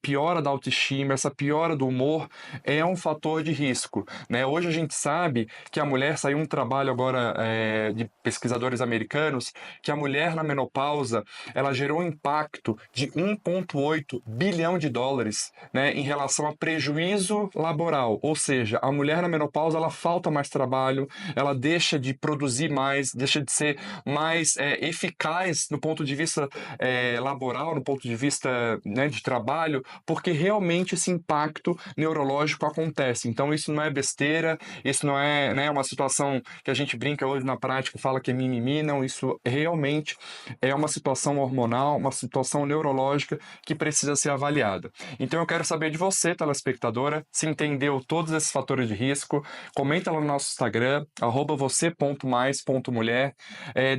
piora da autoestima, essa piora do humor é um fator de risco, né? Hoje a gente sabe que a mulher, saiu um trabalho agora de pesquisadores americanos, que a mulher na menopausa, ela gerou um impacto de 1,8 bilhão de dólares, né, em relação a prejuízo laboral. Ou seja, a mulher na menopausa, ela falta mais trabalho, ela deixa de produzir mais, deixa de ser mais eficaz no ponto de vista laboral, no ponto de vista, né, de trabalho, porque realmente esse impacto neurológico acontece. Então isso não é besteira, isso não é, né, uma situação que a gente brinca hoje na prática, fala que é mimimi, não, isso realmente é uma situação hormonal, uma situação neurológica que precisa ser avaliada. Então eu quero saber de você, telespectadora, se entendeu todos esses fatores de risco, comenta lá no nosso Instagram, @você.mais.mulher,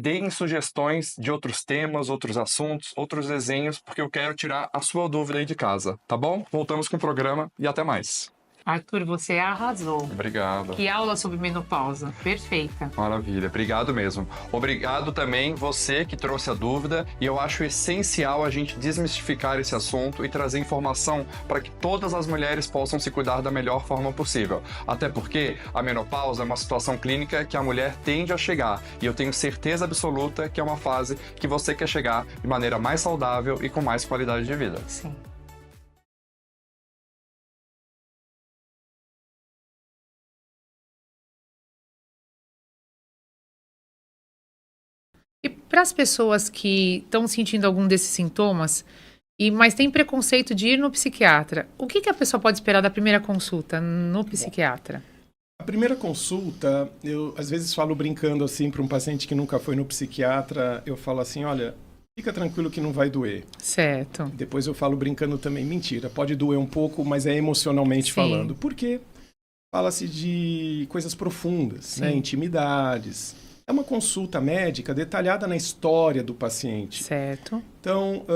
deem sugestões de outros temas, outros assuntos, outros desenhos, porque eu quero tirar a sua dúvida aí de casa, tá bom? Voltamos com o programa e até mais. Arthur, você arrasou. Obrigado. Que aula sobre menopausa. Perfeita. Maravilha, obrigado mesmo. Obrigado também você que trouxe a dúvida, e eu acho essencial a gente desmistificar esse assunto e trazer informação para que todas as mulheres possam se cuidar da melhor forma possível. Até porque a menopausa é uma situação clínica que a mulher tende a chegar, e eu tenho certeza absoluta que é uma fase que você quer chegar de maneira mais saudável e com mais qualidade de vida. Sim. E para as pessoas que estão sentindo algum desses sintomas, mas tem preconceito de ir no psiquiatra, o que a pessoa pode esperar da primeira consulta no psiquiatra? A primeira consulta, eu às vezes falo brincando assim para um paciente que nunca foi no psiquiatra, eu falo assim, olha, fica tranquilo que não vai doer. Certo. Depois eu falo brincando também, mentira, pode doer um pouco, mas é emocionalmente falando. Por quê? Fala-se de coisas profundas, né? Intimidades. É uma consulta médica detalhada na história do paciente. Certo. Então,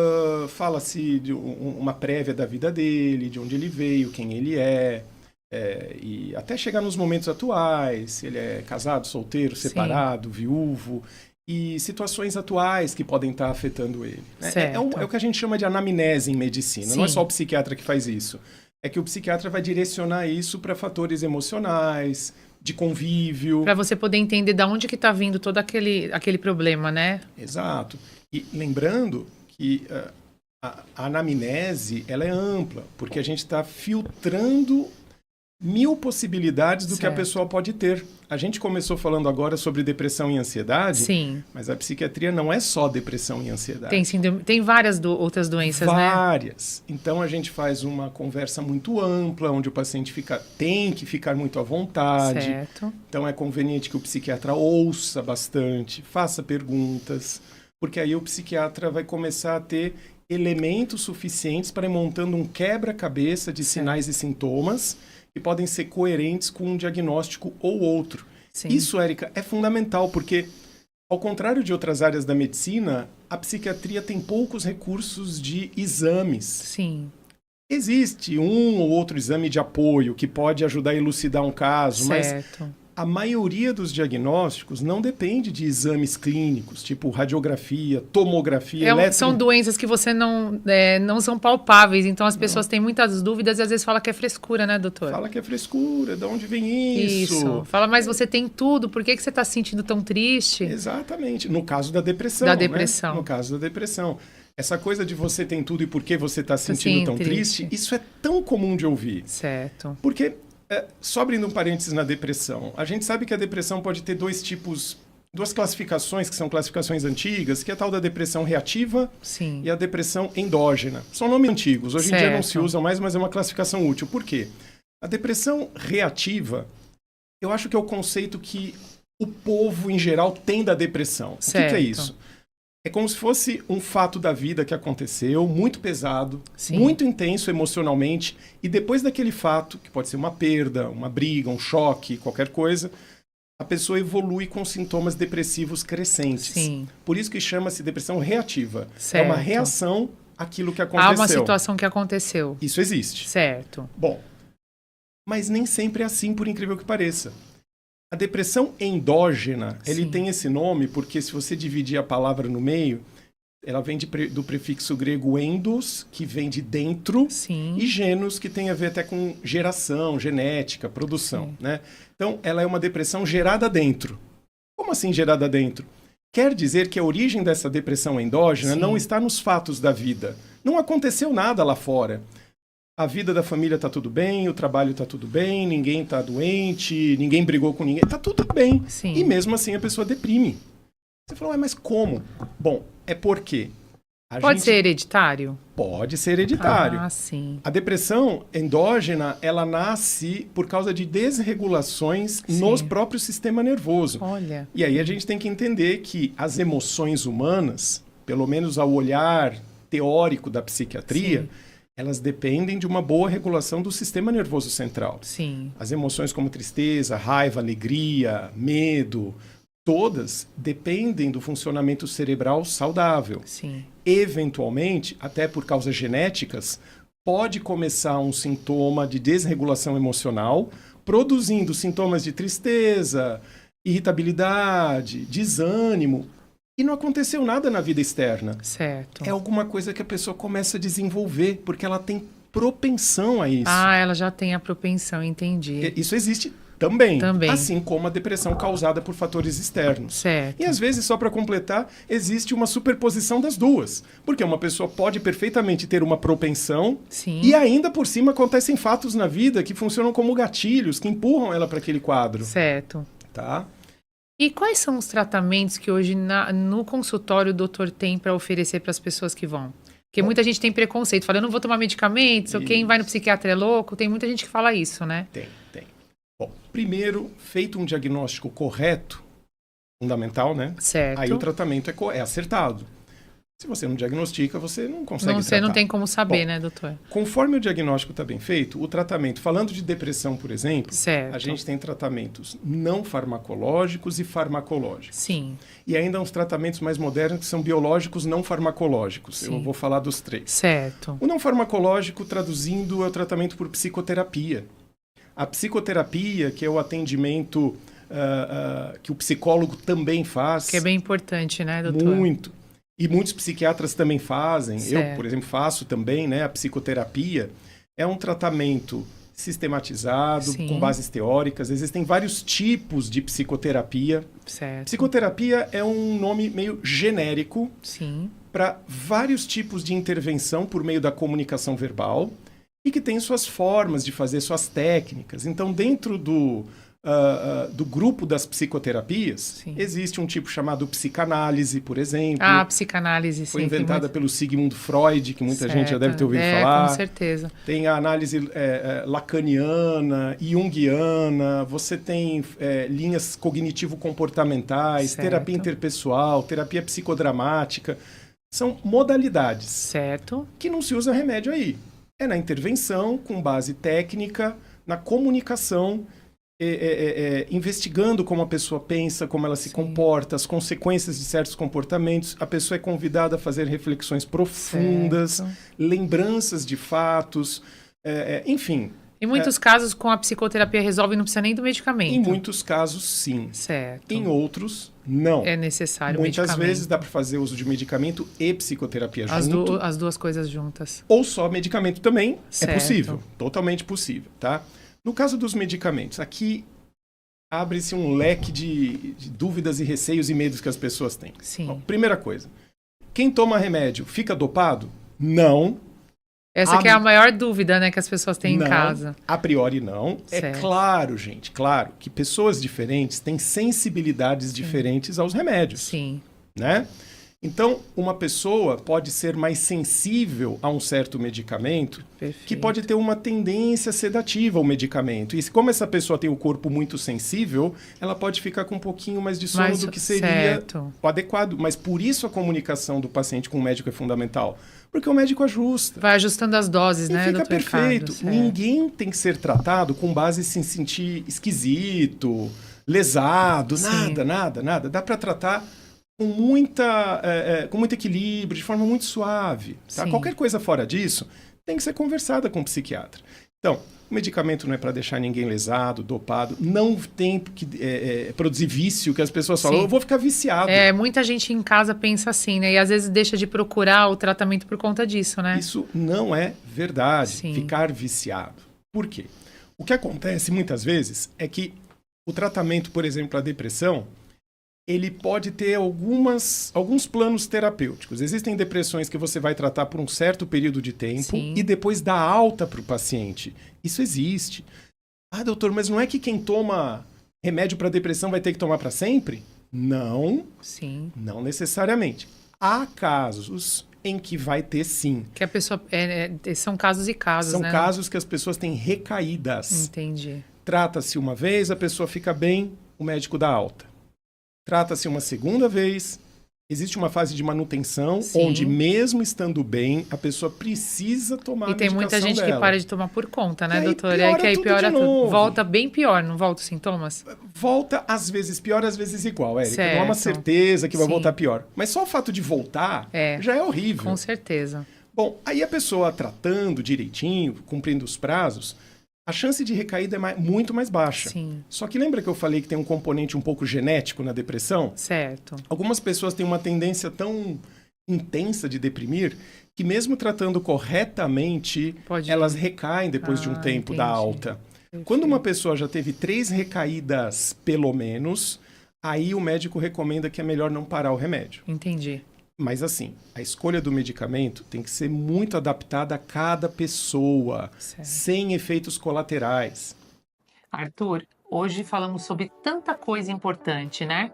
fala-se de uma prévia da vida dele, de onde ele veio, quem ele é, e até chegar nos momentos atuais, se ele é casado, solteiro, separado, viúvo, e situações atuais que podem estar afetando ele. É o que a gente chama de anamnese em medicina. Não é só o psiquiatra que faz isso. É que o psiquiatra vai direcionar isso para fatores emocionais, de convívio. Para você poder entender de onde que está vindo todo aquele problema, né? Exato. E lembrando que a anamnese ela é ampla, porque a gente está filtrando 1000 possibilidades do que a pessoa pode ter. A gente começou falando agora sobre depressão e ansiedade, mas a psiquiatria não é só depressão e ansiedade. Tem várias outras doenças, várias. Né? Então a gente faz uma conversa muito ampla, onde o paciente tem que ficar muito à vontade. Certo. Então é conveniente que o psiquiatra ouça bastante, faça perguntas, porque aí o psiquiatra vai começar a ter elementos suficientes para ir montando um quebra-cabeça de sinais e sintomas que podem ser coerentes com um diagnóstico ou outro. Isso, Érica, é fundamental, porque, ao contrário de outras áreas da medicina, a psiquiatria tem poucos recursos de exames. Existe um ou outro exame de apoio que pode ajudar a elucidar um caso, mas a maioria dos diagnósticos não depende de exames clínicos, tipo radiografia, tomografia, São doenças que você não são palpáveis, então as pessoas têm muitas dúvidas e às vezes fala que é frescura, né, doutor? Fala que é frescura, de onde vem isso? Fala, mas você tem tudo, por que você está se sentindo tão triste? Exatamente, no caso da depressão. Né? No caso da depressão. Essa coisa de você tem tudo e por que você está se sentindo tão triste, isso é tão comum de ouvir. Certo. Porque... só abrindo um parênteses na depressão, a gente sabe que a depressão pode ter duas classificações, que são classificações antigas, que é a tal da depressão reativa e a depressão endógena. São nomes antigos, hoje em dia não se usam mais, mas é uma classificação útil. Por quê? A depressão reativa, eu acho que é o conceito que o povo, em geral, tem da depressão. O que é isso? É como se fosse um fato da vida que aconteceu, muito pesado, Sim. muito intenso emocionalmente, e depois daquele fato, que pode ser uma perda, uma briga, um choque, qualquer coisa, a pessoa evolui com sintomas depressivos crescentes. Sim. Por isso que chama-se depressão reativa. Certo. É uma reação àquilo que Há aconteceu. uma situação que aconteceu. Isso existe. Certo. Bom, mas nem sempre é assim, por incrível que pareça. A depressão endógena, ele Sim. tem esse nome porque se você dividir a palavra no meio, ela vem do prefixo grego endos, que vem de dentro, Sim. e genos, que tem a ver até com geração, genética, produção, Sim. né? Então, ela é uma depressão gerada dentro. Como assim gerada dentro? Quer dizer que a origem dessa depressão endógena Sim. não está nos fatos da vida. Não aconteceu nada lá fora. A vida da família está tudo bem, o trabalho está tudo bem, ninguém está doente, ninguém brigou com ninguém, está tudo bem. Sim. E mesmo assim a pessoa deprime. Você falou, mas como? Bom, é porque a Pode gente ser hereditário? pode ser hereditário. Ah, sim. A depressão endógena, ela nasce por causa de desregulações Sim. no próprio sistema nervoso. Olha. E aí a gente tem que entender que as emoções humanas, pelo menos ao olhar teórico da psiquiatria, Sim. elas dependem de uma boa regulação do sistema nervoso central. Sim. As emoções como tristeza, raiva, alegria, medo, todas dependem do funcionamento cerebral saudável. Sim. Eventualmente, até por causas genéticas, pode começar um sintoma de desregulação emocional, produzindo sintomas de tristeza, irritabilidade, desânimo, e não aconteceu nada na vida externa. Certo. É alguma coisa que a pessoa começa a desenvolver, porque ela tem propensão a isso. Ah, ela já tem a propensão, entendi. Isso existe também, Também. assim como a depressão causada por fatores externos. Certo. E às vezes, só para completar, existe uma superposição das duas. Porque uma pessoa pode perfeitamente ter uma propensão Sim. e ainda por cima acontecem fatos na vida que funcionam como gatilhos, que empurram ela para aquele quadro. Certo. Tá? E quais são os tratamentos que hoje no consultório o doutor tem para oferecer para as pessoas que vão? Porque muita gente tem preconceito, fala, eu não vou tomar medicamentos, ou quem vai no psiquiatra é louco, tem muita gente que fala isso, né? Tem. Bom, primeiro, feito um diagnóstico correto, fundamental, né? Certo. Aí o tratamento é acertado. Se você não diagnostica, você não consegue Não, você não tratar. tem como saber, Bom, né, doutor? Conforme o diagnóstico está bem feito, o tratamento, falando de depressão, por exemplo, Certo. a gente tem tratamentos não farmacológicos e farmacológicos. Sim. E ainda uns tratamentos mais modernos que são biológicos não farmacológicos. Sim. Eu vou falar dos três. Certo. O não farmacológico, traduzindo, é o tratamento por psicoterapia. A psicoterapia, que é o atendimento que o psicólogo também faz. Que é bem importante, né, doutor? Muito. E muitos psiquiatras também fazem. Certo. Eu, por exemplo, faço também, né? A psicoterapia é um tratamento sistematizado, Sim. com bases teóricas. Existem vários tipos de psicoterapia. Certo. Psicoterapia é um nome meio genérico Sim. para vários tipos de intervenção por meio da comunicação verbal e que tem suas formas de fazer, suas técnicas. Então, dentro do grupo das psicoterapias, Sim. existe um tipo chamado psicanálise, por exemplo. Ah, a psicanálise, sim. Foi tem inventada muito- pelo Sigmund Freud, que muita gente já Certo. deve ter ouvido É, falar. com certeza. Tem a análise lacaniana, junguiana, você tem linhas cognitivo-comportamentais, Certo. terapia interpessoal, terapia psicodramática. São modalidades Certo. que não se usa remédio aí. É na intervenção, com base técnica, na comunicação, investigando como a pessoa pensa, como ela se Sim. comporta, as consequências de certos comportamentos. A pessoa é convidada a fazer reflexões profundas, Certo. lembranças de fatos, enfim. Em muitos casos, com a psicoterapia resolve e não precisa nem do medicamento. Em muitos casos, sim. Certo. Em outros, não. É necessário o Muitas medicamento. vezes dá para fazer uso de medicamento e psicoterapia As, junto. as duas coisas juntas. Ou só medicamento também Certo. é possível, totalmente possível, tá? No caso dos medicamentos, aqui abre-se um leque de dúvidas e receios e medos que as pessoas têm. Sim. Bom, primeira coisa, quem toma remédio fica dopado? Não. Essa que é a maior dúvida, né, que as pessoas têm não, em casa. A priori não. Certo. É claro, gente, claro, que pessoas diferentes têm sensibilidades diferentes aos remédios, Sim. né? Então, uma pessoa pode ser mais sensível a um certo medicamento, que pode ter uma tendência sedativa ao medicamento. E como essa pessoa tem o corpo muito sensível, ela pode ficar com um pouquinho mais de sono do que seria o adequado. Mas por isso a comunicação do paciente com o médico é fundamental. Porque o médico ajusta. Vai ajustando as doses, E né, fica doutor perfeito. Carlos? Ninguém tem que ser tratado com base em se sentir esquisito, lesado, nada. Dá para tratar com muito equilíbrio, de forma muito suave. Tá? Qualquer coisa fora disso tem que ser conversada com o psiquiatra. Então, o medicamento não é para deixar ninguém lesado, dopado. Não tem que produzir vício, que as pessoas falam, eu vou ficar viciado. Muita gente em casa pensa assim, né? E às vezes deixa de procurar o tratamento por conta disso, né? Isso não é verdade, ficar viciado. Por quê? O que acontece muitas vezes é que o tratamento, por exemplo, a depressão, ele pode ter alguns planos terapêuticos. Existem depressões que você vai tratar por um certo período de tempo e depois dá alta para o paciente. Isso existe. Ah, doutor, mas não é que quem toma remédio para depressão vai ter que tomar para sempre? Não. Não necessariamente. Há casos em que vai ter sim. Que a pessoa... são casos e casos, São né? casos que as pessoas têm recaídas. Entendi. Trata-se uma vez, a pessoa fica bem, o médico dá alta. Trata-se uma segunda vez, existe uma fase de manutenção, onde mesmo estando bem, a pessoa precisa tomar a medicação dela. E tem muita gente que para de tomar por conta, né, E aí doutor? piora Que aí tudo piora de tudo. novo. Volta bem pior, não volta os sintomas? Volta às vezes pior, às vezes igual, Érica. Não há uma certeza que vai voltar pior. Mas só o fato de voltar já é horrível. Com certeza. Bom, aí a pessoa tratando direitinho, cumprindo os prazos, a chance de recaída é muito mais baixa. Só que lembra que eu falei que tem um componente um pouco genético na depressão? Certo. Algumas pessoas têm uma tendência tão intensa de deprimir que mesmo tratando corretamente, elas recaem depois de um tempo da alta. Quando uma pessoa já teve 3 recaídas, pelo menos, aí o médico recomenda que é melhor não parar o remédio. Entendi. Mas assim, a escolha do medicamento tem que ser muito adaptada a cada pessoa, sem efeitos colaterais. Arthur, hoje falamos sobre tanta coisa importante, né?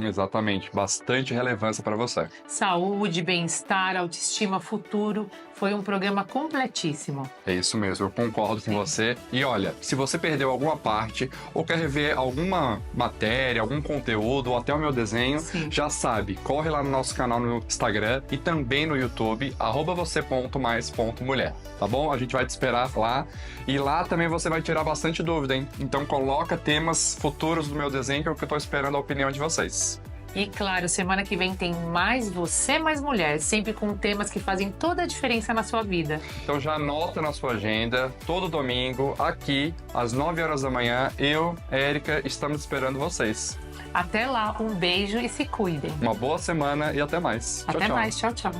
Exatamente, bastante relevância para você. Saúde, bem-estar, autoestima, futuro. Foi um programa completíssimo. É isso mesmo, eu concordo com você. E olha, se você perdeu alguma parte ou quer rever alguma matéria, algum conteúdo ou até o meu desenho, já sabe, corre lá no nosso canal no Instagram e também no YouTube, @você.mais.mulher, tá bom? A gente vai te esperar lá e lá também você vai tirar bastante dúvida, hein? Então coloca temas futuros do meu desenho que eu tô esperando a opinião de vocês. E claro, semana que vem tem mais Você Mais Mulher, sempre com temas que fazem toda a diferença na sua vida. Então já anota na sua agenda, todo domingo, aqui, às 9 horas da manhã, eu, Érica, estamos esperando vocês. Até lá, um beijo e se cuidem. Uma boa semana e até mais. Até mais, tchau, tchau.